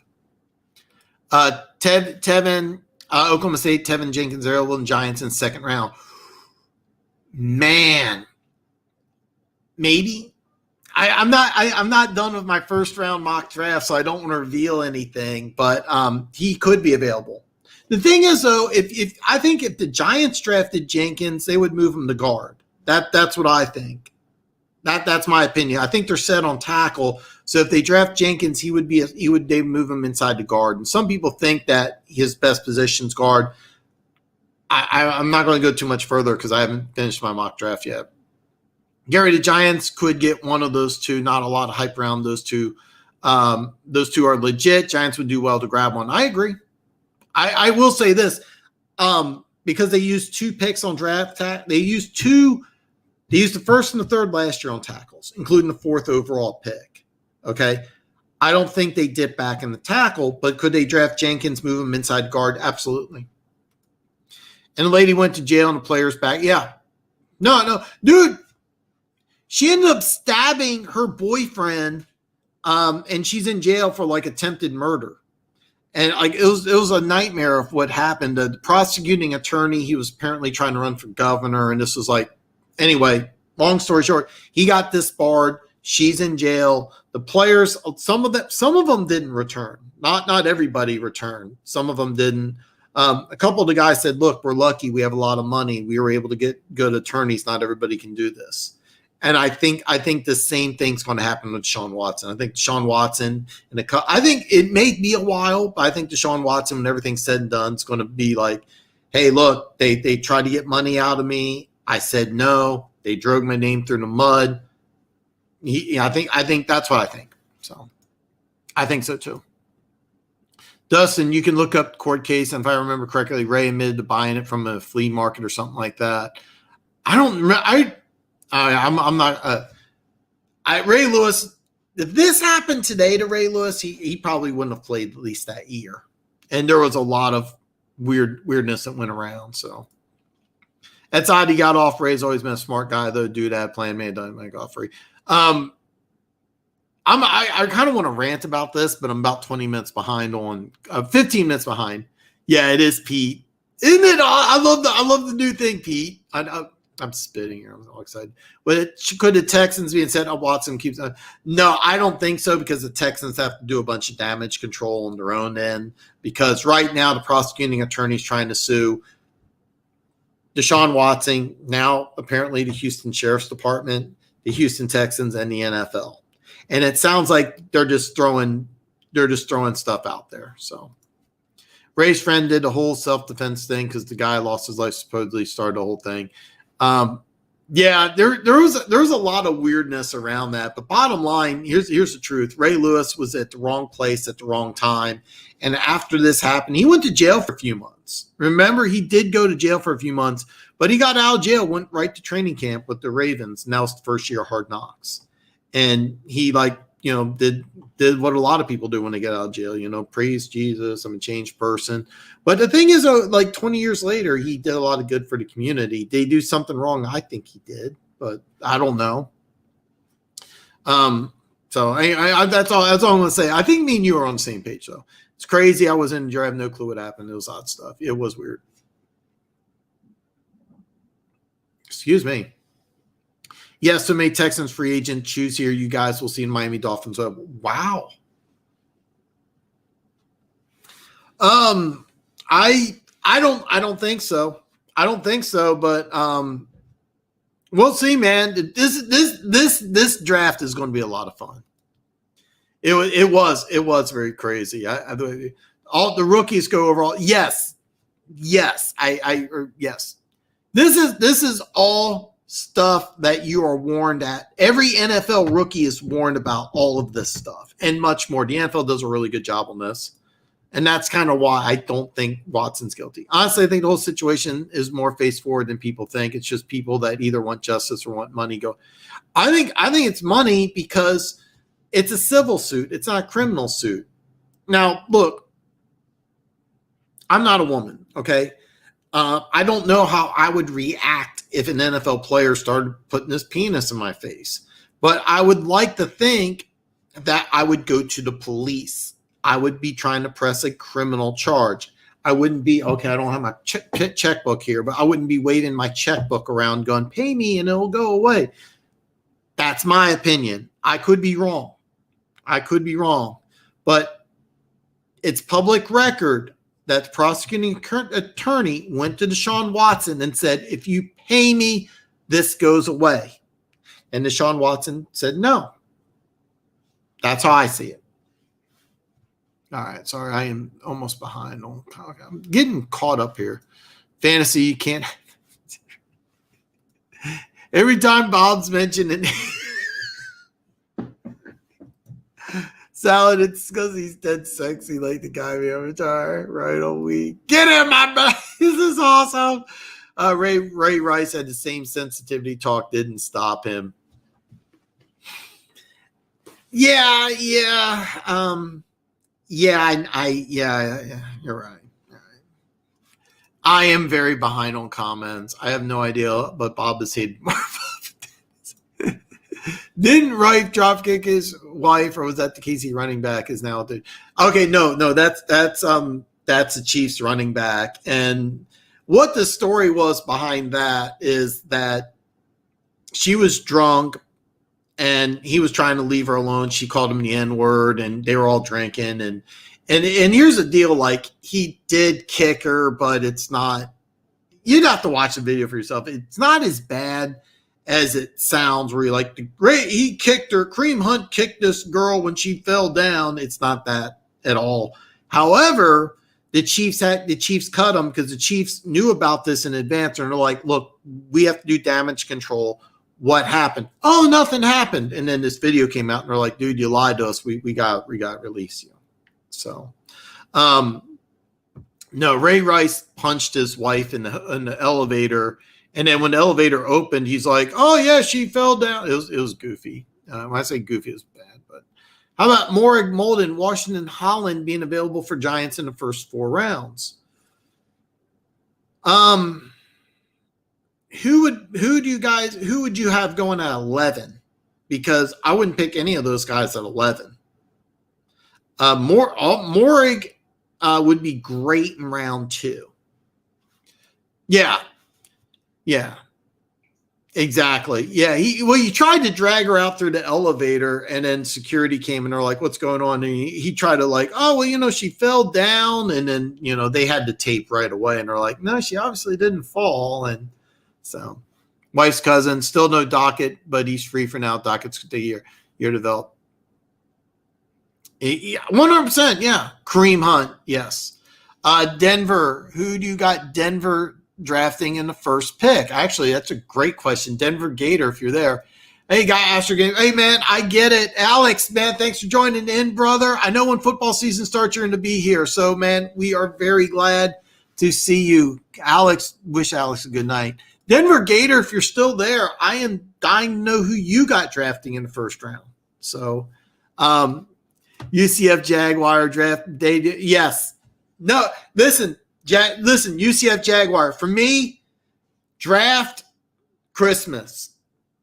Tevin. Oklahoma State, Tevin Jenkins, available in Giants in second round. Man, maybe. I'm not done with my first round mock draft, so I don't want to reveal anything. But he could be available. The thing is, though, if I think if the Giants drafted Jenkins, they would move him to guard. That's what I think. That's my opinion. I think they're set on tackle. So if they draft Jenkins, they would move him inside the guard. And some people think that his best position's guard. I'm not going to go too much further because I haven't finished my mock draft yet. Gary, the Giants could get one of those two. Not a lot of hype around those two. Those two are legit. Giants would do well to grab one. I agree. I will say this, because they used 2 picks on draft. They used the first and the third last year on tackles, including the 4th overall pick. Okay. I don't think they dip back in the tackle, but could they draft Jenkins, move him inside guard? Absolutely. And the lady went to jail and the player's back. Yeah. No, dude. She ended up stabbing her boyfriend, and she's in jail for like attempted murder. And like it was a nightmare of what happened. The prosecuting attorney, he was apparently trying to run for governor, and this was like, anyway, long story short, he got disbarred. She's in jail. The players, some of them didn't return. Not everybody returned. Some of them didn't. A couple of the guys said, "Look, we're lucky. We have a lot of money. We were able to get good attorneys. Not everybody can do this." And I think the same thing's going to happen with Deshaun Watson. I think Deshaun Watson, I think it may be a while, but I think Deshaun Watson, when everything's said and done, is going to be like, "Hey, look, they tried to get money out of me. I said no. They drug my name through the mud." I think that's what I think. So I think so too. Dustin, you can look up the court case, and if I remember correctly, Ray admitted to buying it from a flea market or something like that. I don't remember. I'm not. Ray Lewis. If this happened today to Ray Lewis, he probably wouldn't have played at least that year. And there was a lot of weirdness that went around. So that's odd. He got off. Ray's always been a smart guy, though. Dude had plan made, doesn't make off free. I kind of want to rant about this, but I'm about 20 minutes behind on 15 minutes behind. Yeah, it is Pete. Isn't it? I love the new thing, Pete. I'm spitting here. I'm all excited. But could the Texans be said, Watson keeps on? No, I don't think so, because the Texans have to do a bunch of damage control on their own end, because right now the prosecuting attorney is trying to sue Deshaun Watson, now apparently the Houston Sheriff's Department, the Houston Texans, and the NFL. And it sounds like they're just throwing stuff out there. So Ray's friend did the whole self-defense thing because the guy lost his life, supposedly started the whole thing. Yeah, there was a lot of weirdness around that. But bottom line, here's the truth. Ray Lewis was at the wrong place at the wrong time. And after this happened, he went to jail for a few months. Remember, he did go to jail for a few months, but he got out of jail, went right to training camp with the Ravens. Now it's the first year of Hard Knocks. And he did what a lot of people do when they get out of jail, praise Jesus, I'm a changed person. But the thing is, 20 years later, he did a lot of good for the community. Did he do something wrong? I think he did, but I don't know. So that's all I'm going to say. I think me and you are on the same page, though. It's crazy. I was in jail. I have no clue what happened. It was odd stuff. It was weird. Excuse me. Yes, so many Texans free agent choose here. You guys will see in Miami Dolphins. Wow. I don't think so. I don't think so, but we'll see, man. This draft is going to be a lot of fun. It was very crazy. All the rookies go overall. Yes. Yes. Yes. This is all stuff that you are warned at. Every NFL rookie is warned about all of this stuff and much more. The NFL does a really good job on this. And that's kind of why I don't think Watson's guilty. Honestly, I think the whole situation is more face forward than people think. It's just people that either want justice or want money go. I think it's money because it's a civil suit. It's not a criminal suit. Now, look, I'm not a woman, okay? I don't know how I would react if an NFL player started putting his penis in my face. But I would like to think that I would go to the police. I would be trying to press a criminal charge. I wouldn't be, okay, I don't have my checkbook here, but I wouldn't be waving my checkbook around going, pay me and it'll go away. That's my opinion. I could be wrong. But it's public record that the prosecuting attorney went to Deshaun Watson and said, if you pay me, this goes away. And Deshaun Watson said, no. That's how I see it. All right. Sorry, I am almost behind. I'm getting caught up here. Fantasy, you can't. Every time Bob's mentioned it. Salad, it's because he's dead sexy like the guy we avatar right all week. Get him, my man. This is awesome. Ray Rice had the same sensitivity talk, didn't stop him. Yeah. You're right. I am very behind on comments. I have no idea, but Bob has hated Marvel. Didn't Rife dropkick his wife, or was that the Casey running back? Is now okay? No, that's the Chiefs running back. And what the story was behind that is that she was drunk, and he was trying to leave her alone. She called him the N-word, and they were all drinking. And here's the deal: like, he did kick her, but it's not. You'd have to watch the video for yourself. It's not as bad as it sounds, where you're like, he kicked her. Kareem Hunt kicked this girl when she fell down. It's not that at all. However, the Chiefs cut him because the Chiefs knew about this in advance, and they're like, look, we have to do damage control. What happened? Oh, nothing happened. And then this video came out, and they're like, dude, you lied to us. We got to release you. So, no, Ray Rice punched his wife in the elevator. And then when the elevator opened, he's like, oh, yeah, she fell down. It was goofy. When I say goofy, it was bad. But how about Morrig, Molden, Washington, Holland being available for Giants in the first 4 rounds? Who would you have going at 11? Because I wouldn't pick any of those guys at 11. Morrig would be great in round 2. Yeah, exactly. Yeah, he tried to drag her out through the elevator, and then security came, and they're like, what's going on? And he tried to like, oh, well, she fell down, and then, they had to tape right away, and they're like, no, she obviously didn't fall. And so wife's cousin, still no docket, but he's free for now. Docket's the year developed. 100%, yeah. Kareem Hunt, yes. Denver, who do you got Denver drafting in the first pick? Actually, that's a great question. Denver Gator, if you're there. Hey, guy, Astro Game. Hey, man, I get it. Alex, man, thanks for joining in, brother. I know when football season starts, you're going to be here. So, man, we are very glad to see you. Alex, wish Alex a good night. Denver Gator, if you're still there, I am dying to know who you got drafting in the first round. So, UCF Jaguar draft day. Yes. No, listen, UCF Jaguar. For me, draft Christmas.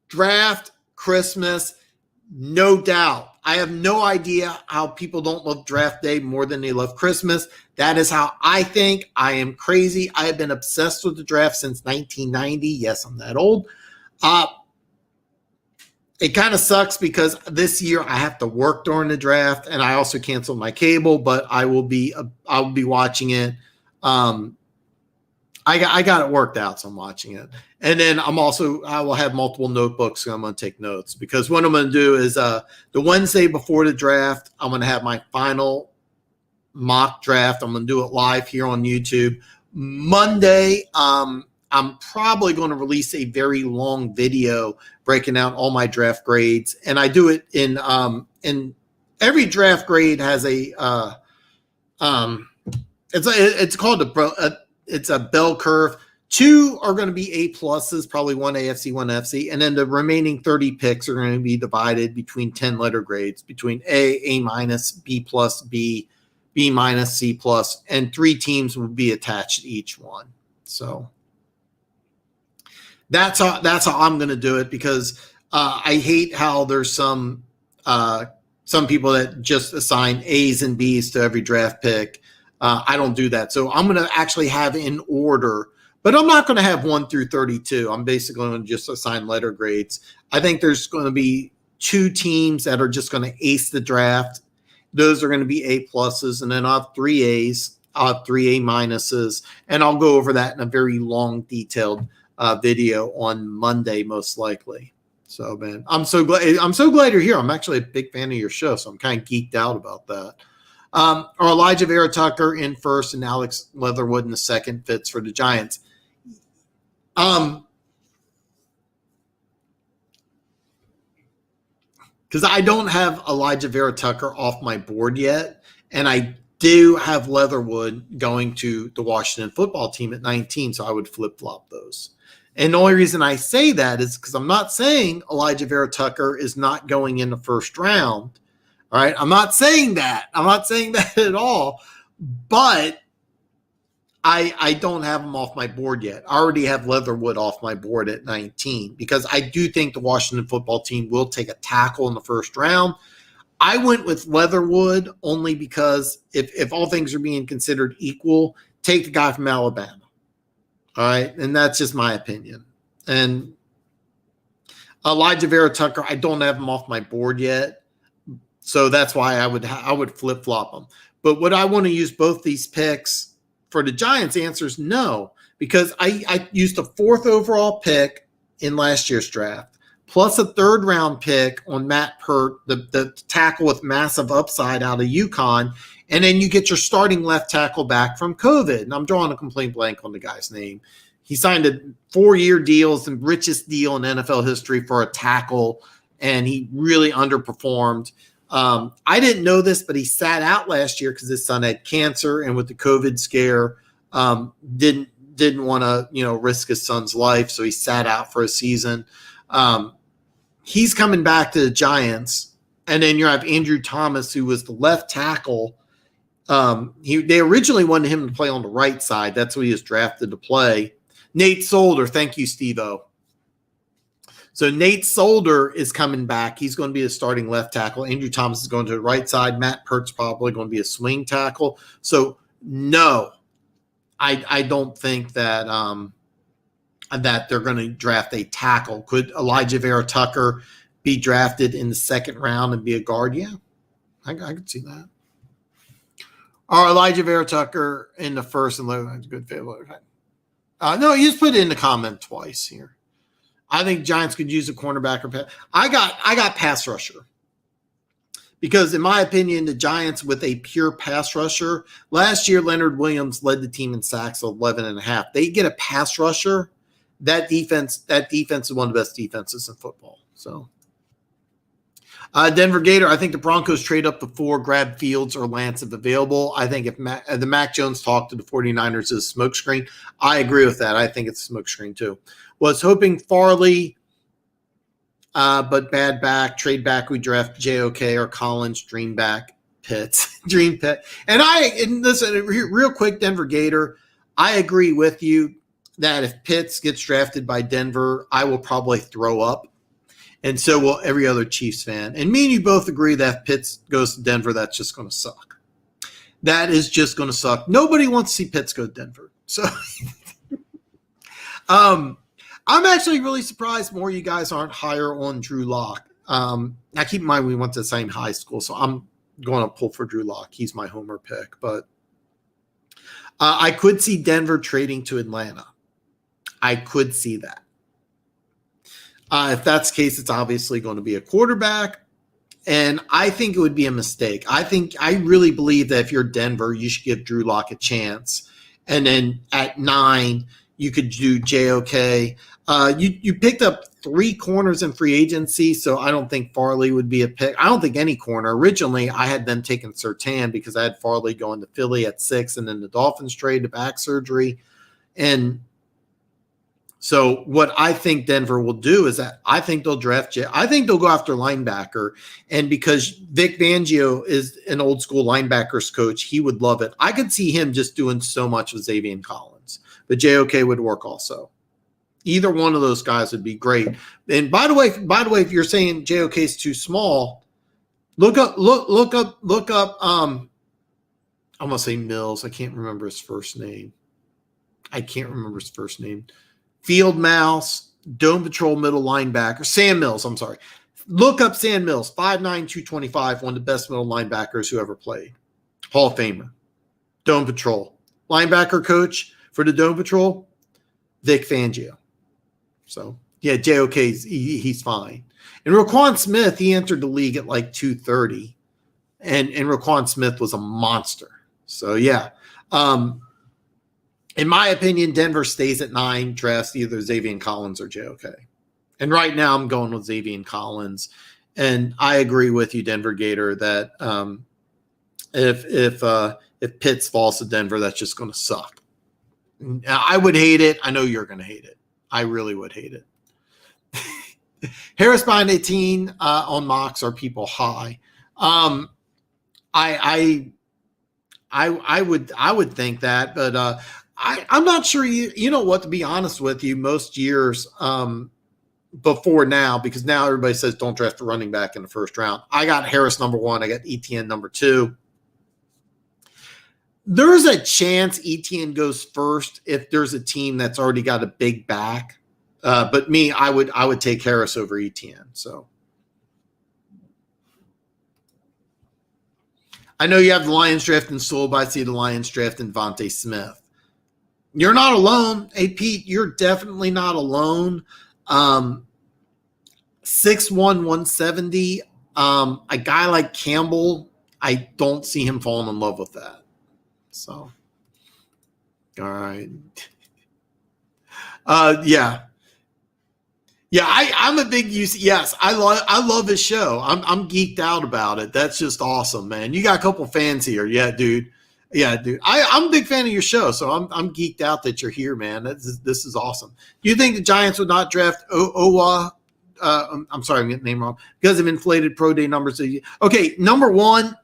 Draft Christmas, no doubt. I have no idea how people don't love draft day more than they love Christmas. That is how I think. I am crazy. I have been obsessed with the draft since 1990. Yes, I'm that old. It kind of sucks because this year I have to work during the draft, and I also canceled my cable, but I'll be watching it. I got it worked out, so I'm watching it. And then I will have multiple notebooks, so I'm going to take notes, because what I'm going to do is the Wednesday before the draft, I'm going to have my final mock draft. I'm going to do it live here on YouTube. Monday, I'm probably going to release a very long video breaking out all my draft grades, and I do it in every draft grade has it's called it's a bell curve. 2 are going to be A pluses, probably 1 AFC, 1 FC, and then the remaining 30 picks are going to be divided between 10 letter grades, between A minus, B plus, B minus, C plus, and 3 teams will be attached to each one. So that's how I'm going to do it, because I hate how there's some people that just assign A's and B's to every draft pick. I don't do that. So I'm going to actually have in order, but I'm not going to have 1 through 32. I'm basically going to just assign letter grades. I think there's going to be 2 teams that are just going to ace the draft. Those are going to be A pluses, and then I'll have 3 A's. I'll have 3 A minuses, and I'll go over that in a very long, detailed video on Monday, most likely. So, man, I'm so glad you're here. I'm actually a big fan of your show, so I'm kind of geeked out about that. Are Elijah Vera Tucker in first and Alex Leatherwood in the second fits for the Giants? Because I don't have Elijah Vera Tucker off my board yet, and I do have Leatherwood going to the Washington football team at 19, so I would flip-flop those. And the only reason I say that is because I'm not saying Elijah Vera Tucker is not going in the first round. All right. I'm not saying that. I'm not saying that at all. But I don't have him off my board yet. I already have Leatherwood off my board at 19, because I do think the Washington football team will take a tackle in the first round. I went with Leatherwood only because if all things are being considered equal, take the guy from Alabama. All right. And that's just my opinion. And Elijah Vera Tucker, I don't have him off my board yet. So that's why I would flip-flop them. But would I want to use both these picks for the Giants? Answer is no, because I used a 4th overall pick in last year's draft, plus a 3rd round pick on Matt Pert, the tackle with massive upside out of UConn. And then you get your starting left tackle back from COVID. And I'm drawing a complete blank on the guy's name. He signed a 4-year deal, the richest deal in NFL history for a tackle, and he really underperformed. I didn't know this, but he sat out last year because his son had cancer, and with the COVID scare, didn't want to risk his son's life, so he sat out for a season. He's coming back to the Giants, and then you have Andrew Thomas, who was the left tackle. They originally wanted him to play on the right side. That's what he was drafted to play. Nate Solder, thank you, Steve-O. So Nate Solder is coming back. He's going to be a starting left tackle. Andrew Thomas is going to the right side. Matt Pert's probably going to be a swing tackle. So no, I don't think that that they're going to draft a tackle. Could Elijah Vera Tucker be drafted in the 2nd round and be a guard? Yeah, I could see that. Or Elijah Vera Tucker in the 1st and that's a good favorite. No, you just put it in the comment twice here. I think Giants could use a cornerback or pass. I got pass rusher, because in my opinion, the Giants with a pure pass rusher, last year Leonard Williams led the team in sacks of 11.5. They get a pass rusher. That defense is one of the best defenses in football. So Denver Gator, I think the Broncos trade up to 4, grab Fields or Lance if available. I think if the Mac Jones talk to the 49ers is a smokescreen. I agree with that. I think it's a smokescreen too. Was hoping Farley, but bad back, trade back, we draft JOK or Collins, dream back, Pitts, dream Pitt. And listen, real quick, Denver Gator, I agree with you that if Pitts gets drafted by Denver, I will probably throw up. And so will every other Chiefs fan. And me and you both agree that if Pitts goes to Denver, that's just going to suck. That is just going to suck. Nobody wants to see Pitts go to Denver. So I'm actually really surprised more you guys aren't higher on Drew Lock. Now, keep in mind we went to the same high school, so I'm going to pull for Drew Lock. He's my homer pick. But I could see Denver trading to Atlanta. I could see that. If that's the case, it's obviously going to be a quarterback. And I think it would be a mistake. I really believe that if you're Denver, you should give Drew Lock a chance. And then at 9, you could do JOK. You picked up 3 corners in free agency, so I don't think Farley would be a pick. I don't think any corner. Originally, I had them taking Surtain because I had Farley going to Philly at 6, and then the Dolphins trade to back surgery. And so what I think Denver will do is that I think they'll draft I think they'll go after linebacker. And because Vic Fangio is an old school linebackers coach, he would love it. I could see him just doing so much with Xavier Collins, but JOK would work also. Either one of those guys would be great. And by the way, if you're saying JOK is too small, look up. I'm gonna say Mills. I can't remember his first name. Field Mouse, Dome Patrol middle linebacker, Sam Mills. I'm sorry. Look up Sam Mills, 5'9", 225, one of the best middle linebackers who ever played. Hall of Famer. Dome Patrol. Linebacker coach for the Dome Patrol, Vic Fangio. So, yeah, JOK, he's fine. And Roquan Smith, he entered the league at like 230. And Roquan Smith was a monster. So, yeah. In my opinion, Denver stays at 9, drafts either Xavier Collins or JOK. And right now I'm going with Xavier Collins. And I agree with you, Denver Gator, that if Pitts falls to Denver, that's just going to suck. I would hate it. I know you're going to hate it. I really would hate it. Harris behind 18 on mocks are people high. I would think that, but I'm not sure. You know what? To be honest with you, most years before now, because now everybody says don't draft a running back in the first round. I got Harris number 1. I got Etienne number 2. There's a chance Etienne goes first if there's a team that's already got a big back. But me, I would take Harris over Etienne. So I know you have the Lions drafting Sewell, but I see the Lions drafting Vontae Smith. You're not alone. Hey, Pete, you're definitely not alone. 6'1", 170. A guy like Campbell, I don't see him falling in love with that. So, all right. Yeah. Yeah, I'm a big UC. Yes, I love his show. I'm geeked out about it. That's just awesome, man. You got a couple fans here. Yeah, dude. Yeah, dude. I'm a big fan of your show, so I'm geeked out that you're here, man. This is awesome. Do you think the Giants would not draft Owa? I'm sorry, I'm getting the name wrong, because of inflated pro day numbers. Okay, number 1,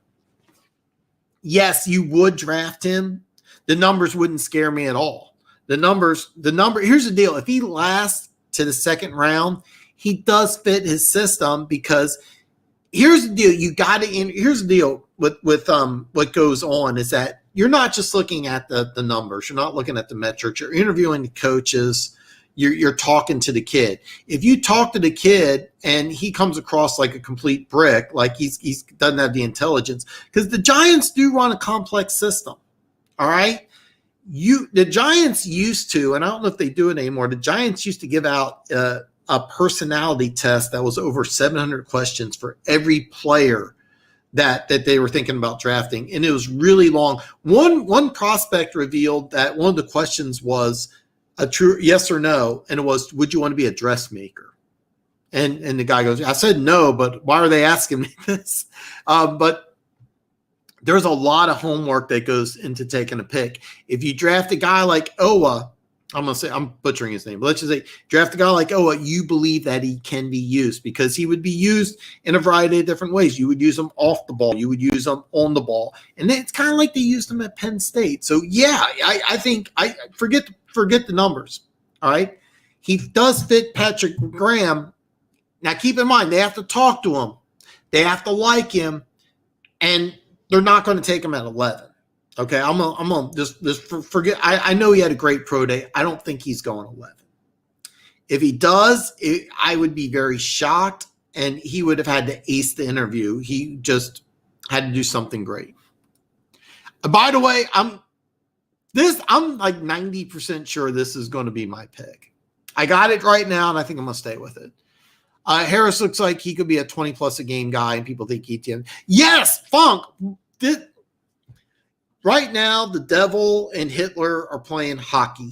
yes, you would draft him. The numbers wouldn't scare me at all. Here's the deal. If he lasts to the second round, he does fit his system, because here's the deal. Here's the deal with what goes on is that you're not just looking at the numbers. You're not looking at the metrics. You're interviewing the coaches. You're talking to the kid. If you talk to the kid and he comes across like a complete brick, like he doesn't have the intelligence, because the Giants do run a complex system. All right. The Giants used to, and I don't know if they do it anymore, the Giants used to give out a personality test that was over 700 questions for every player that they were thinking about drafting. And it was really long. One prospect revealed that one of the questions was a true yes or no. And it was, would you want to be a dressmaker? And the guy goes, I said no, but why are they asking me this? But there's a lot of homework that goes into taking a pick. If you draft a guy like Owa, I'm going to say, I'm butchering his name, but let's just say draft a guy like, oh, you believe that he can be used, because he would be used in a variety of different ways. You would use him off the ball. You would use him on the ball. And then it's kind of like they used him at Penn State. So yeah, I think I forget the numbers. All right. He does fit Patrick Graham. Now keep in mind, they have to talk to him. They have to like him, and they're not going to take him at 11. Okay, I'm gonna just forget. I know he had a great pro day. I don't think he's going 11. If he does, I would be very shocked, and he would have had to ace the interview. He just had to do something great. By the way, I'm like 90% sure this is going to be my pick. I got it right now, and I think I'm going to stay with it. Harris looks like he could be a 20-plus a game guy, and people think ETN. Yes, Funk. Right now, the Devil and Hitler are playing hockey.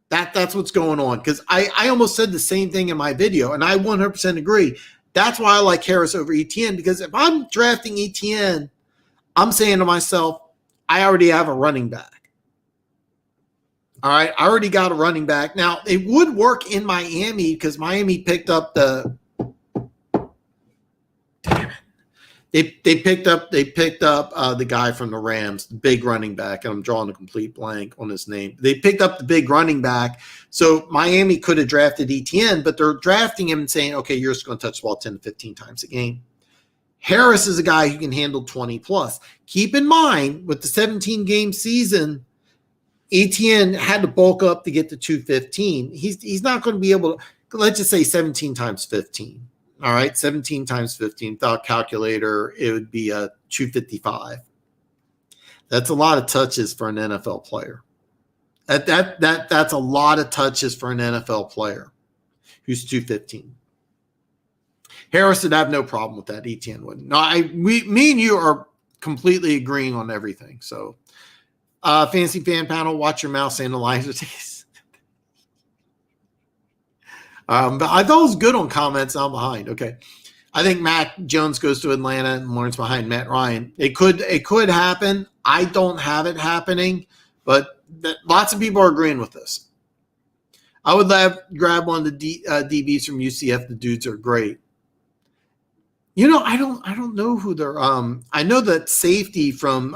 That's what's going on. Because I almost said the same thing in my video, and I 100% agree. That's why I like Harris over ETN, because if I'm drafting ETN, I'm saying to myself, I already have a running back. All right, I already got a running back. Now, it would work in Miami because Miami picked up the – damn it. They picked up the guy from the Rams, the big running back, and I'm drawing a complete blank on his name. They picked up the big running back, so Miami could have drafted ETN, but they're drafting him and saying, okay, you're just going to touch the ball 10 to 15 times a game. Harris is a guy who can handle 20 plus. Keep in mind, with the 17-game season, ETN had to bulk up to get to 215. He's not going to be able to, let's just say 17 times 15. All right, 17 times 15. Without calculator, it would be a 255. That's a lot of touches for an NFL player. That's a lot of touches for an NFL player who's 215. Harris would have no problem with that. ETN wouldn't. No, me and you are completely agreeing on everything. So, fancy fan panel, watch your mouth, analyzer taste. But I thought it was good on comments. I'm behind. Okay. I think Mac Jones goes to Atlanta and Lawrence behind Matt Ryan. It could happen. I don't have it happening, but lots of people are agreeing with this. I would grab one of the DBs from UCF. The dudes are great. I don't know who they're. I know that safety from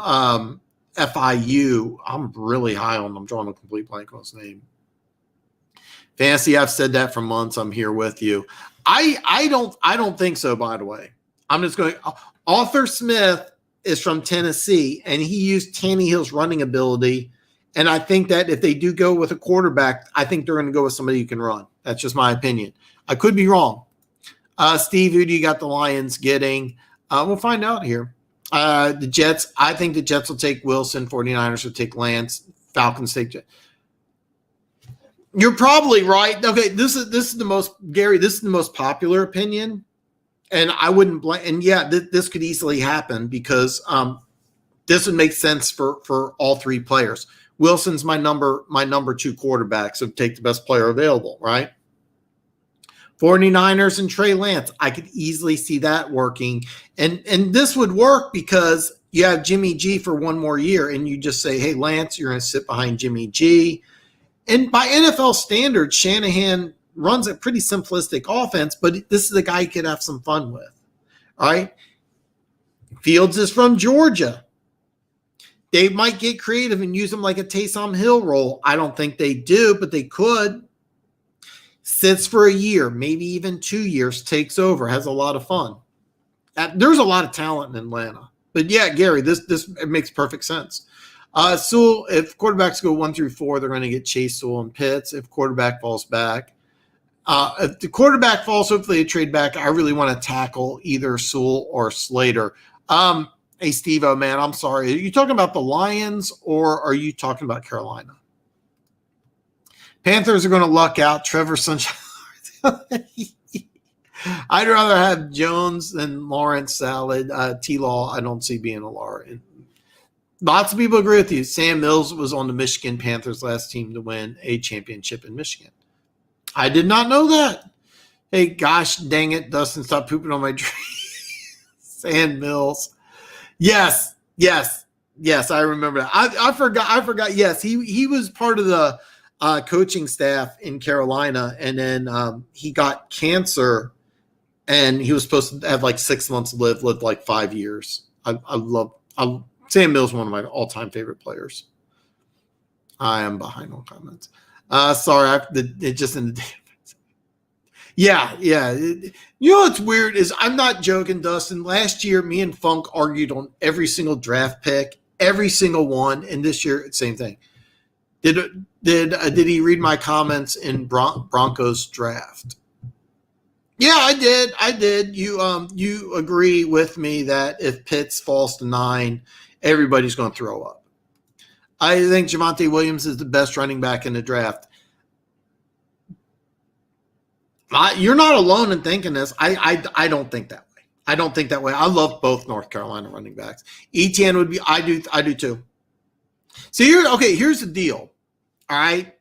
FIU. I'm really high on them. I'm drawing a complete blank on his name. Fantasy, I've said that for months. I'm here with you. I don't think so, by the way. I'm just going. Arthur Smith is from Tennessee, and he used Tannehill's running ability. And I think that if they do go with a quarterback, I think they're going to go with somebody who can run. That's just my opinion. I could be wrong. Steve, who do you got the Lions getting? We'll find out here. The Jets, I think the Jets will take Wilson. 49ers will take Lance. Falcons take Jets. You're probably right. Okay, this is the most, Gary, this is the most popular opinion. And I wouldn't blame, and yeah, this could easily happen because this would make sense for all three players. Wilson's my number two quarterback, so take the best player available, right? 49ers and Trey Lance, I could easily see that working. And this would work because you have Jimmy G for one more year, and you just say, hey, Lance, you're going to sit behind Jimmy G. And by NFL standards, Shanahan runs a pretty simplistic offense, but this is a guy you could have some fun with. All right? Fields is from Georgia. They might get creative and use him like a Taysom Hill role. I don't think they do, but they could. Sits for a year, maybe even 2 years, takes over, has a lot of fun. There's a lot of talent in Atlanta. But yeah, Gary, this it makes perfect sense. Sewell, if quarterbacks go 1 through 4, they're going to get Chase, Sewell, and Pitts. If quarterback falls back, if the quarterback falls, hopefully they trade back. I really want to tackle either Sewell or Slater. Hey, Steve-O, man, I'm sorry. Are you talking about the Lions or are you talking about Carolina? Panthers are going to luck out. Trevor Sunshine. I'd rather have Jones than Lawrence Salad. T-Law, I don't see being a Lawrence. Lots of people agree with you. Sam Mills was on the Michigan Panthers last team to win a championship in Michigan. I did not know that. Hey, gosh dang it, Dustin, stop pooping on my tree. Sam Mills. Yes, I remember that. I forgot. Yes, he was part of the coaching staff in Carolina, and then he got cancer, and he was supposed to have like 6 months to live, lived like 5 years. Sam Mills, one of my all-time favorite players. I am behind on comments. Sorry, it just in the Yeah. You know what's weird is I'm not joking, Dustin. Last year, me and Funk argued on every single draft pick, every single one, and this year, same thing. Did he read my comments in Broncos draft? Yeah, I did. You agree with me that if Pitts falls to 9, everybody's going to throw up. I think Javonte Williams is the best running back in the draft. You're not alone in thinking this. I don't think that way. I don't think that way. I love both North Carolina running backs. Etienne would be. I do too. So here's the deal. All right,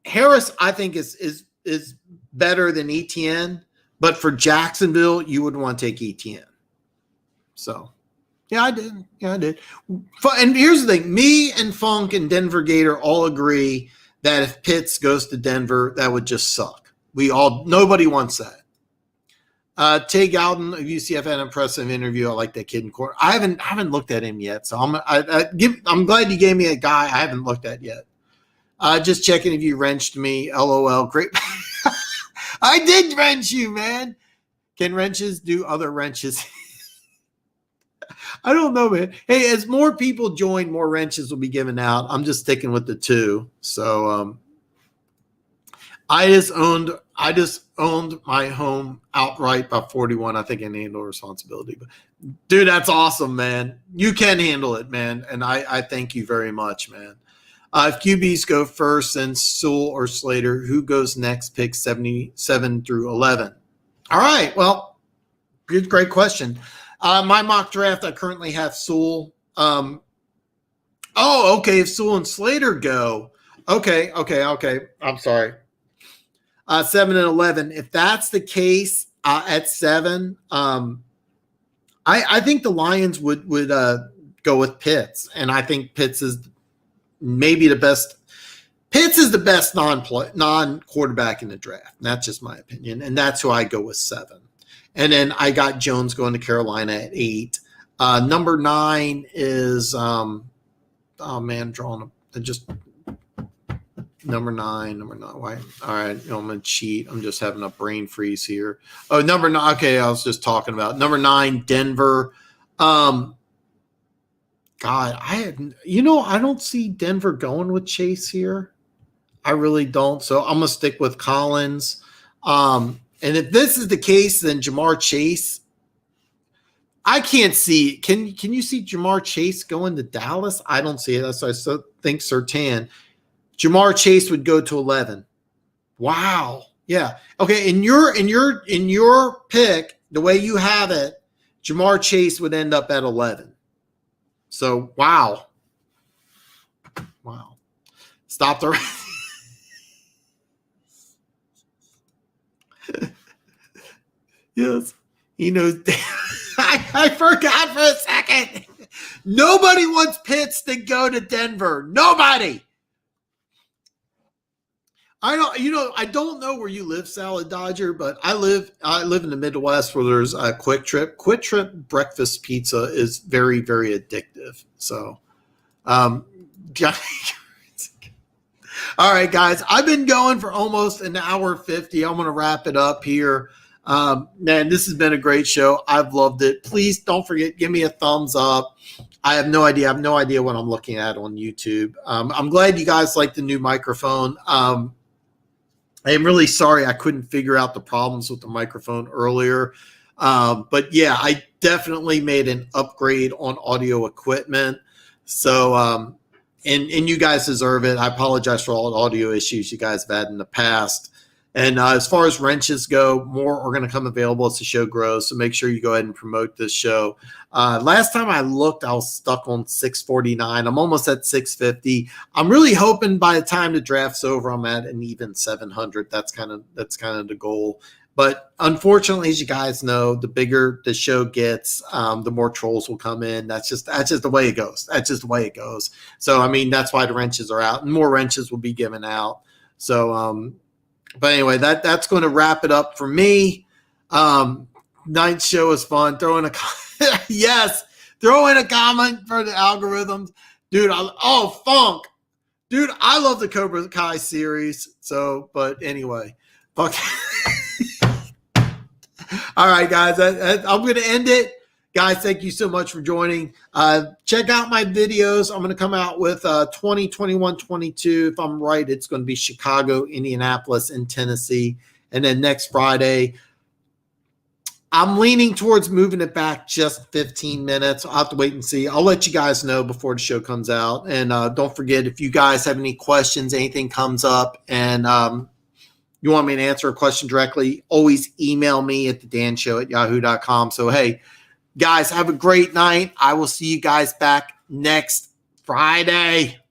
Harris, I think is better than Etienne, but for Jacksonville, you would want to take Etienne. So, yeah, I did. And here's the thing: me and Funk and Denver Gator all agree that if Pitts goes to Denver, that would just suck. Nobody wants that. Tay Gowden of UCF had an impressive interview. I like that kid in court. I haven't looked at him yet, so I'm glad you gave me a guy I haven't looked at yet. Just checking if you wrenched me. LOL. Great. I did wrench you, man. Can wrenches do other wrenches? I don't know, man. Hey, as more people join, more wrenches will be given out. I'm just sticking with the 2. So I just owned my home outright by 41. I think I can handle responsibility. But dude, that's awesome, man. You can handle it, man. And I thank you very much, man. If QBs go first, then Sewell or Slater, who goes next? Pick 77 through 11. All right. Well, great question. My mock draft, I currently have Sewell. Okay. If Sewell and Slater go, okay. I'm sorry. 7 and 11. If that's the case, at 7, I think the Lions would go with Pitts, and I think Pitts is maybe the best. Pitts is the best non-quarterback in the draft. That's just my opinion, and that's who I go with 7. And then I got Jones going to Carolina at 8. Number 9 is number 9. Why? All right, I'm gonna cheat. I'm just having a brain freeze here. Oh, number 9. Okay, I was just talking about number 9, Denver. God, I don't see Denver going with Chase here. I really don't. So I'm gonna stick with Collins. And if this is the case, then Jamar Chase. I can't see. Can you see Jamar Chase going to Dallas? I don't see it. That's why I think Surtain. Jamar Chase would go to 11. Wow. Yeah. Okay. In your pick, the way you have it, Jamar Chase would end up at 11. So, wow. Stop the Yes. He knows. I forgot for a second. Nobody wants Pitts to go to Denver. Nobody. I don't know where you live, Salad Dodger, but I live in the Midwest where there's a Quick Trip. Quick Trip breakfast pizza is very, very addictive. So, all right, guys, I've been going for almost an hour 50. I'm going to wrap it up here. Man, this has been a great show. I've loved it. Please don't forget, give me a thumbs up. I have no idea. What I'm looking at on YouTube. I'm glad you guys like the new microphone. I am really sorry I couldn't figure out the problems with the microphone earlier. But yeah, I definitely made an upgrade on audio equipment. So, and you guys deserve it. I apologize for all the audio issues you guys have had in the past. And as far as wrenches go, more are going to come available as the show grows. So make sure you go ahead and promote this show. Last time I looked, I was stuck on 649. I'm almost at 650. I'm really hoping by the time the draft's over, I'm at an even 700. That's kind of the goal. But unfortunately, as you guys know, the bigger the show gets, the more trolls will come in. That's just the way it goes. That's just the way it goes. So I mean, that's why the wrenches are out, and more wrenches will be given out. So, but anyway, that's going to wrap it up for me. Ninth show was fun. Throw in a comment for the algorithms, dude. Funk, dude. I love the Cobra Kai series. So, but anyway, fuck. All right, guys, I'm going to end it. Guys, thank you so much for joining. Check out my videos. I'm going to come out with 2021, 22. If I'm right, it's going to be Chicago, Indianapolis, and Tennessee. And then next Friday, I'm leaning towards moving it back just 15 minutes. I'll have to wait and see. I'll let you guys know before the show comes out. And don't forget, if you guys have any questions, anything comes up, and you want me to answer a question directly, always email me at thedanshow@yahoo.com. So, hey, guys, have a great night. I will see you guys back next Friday.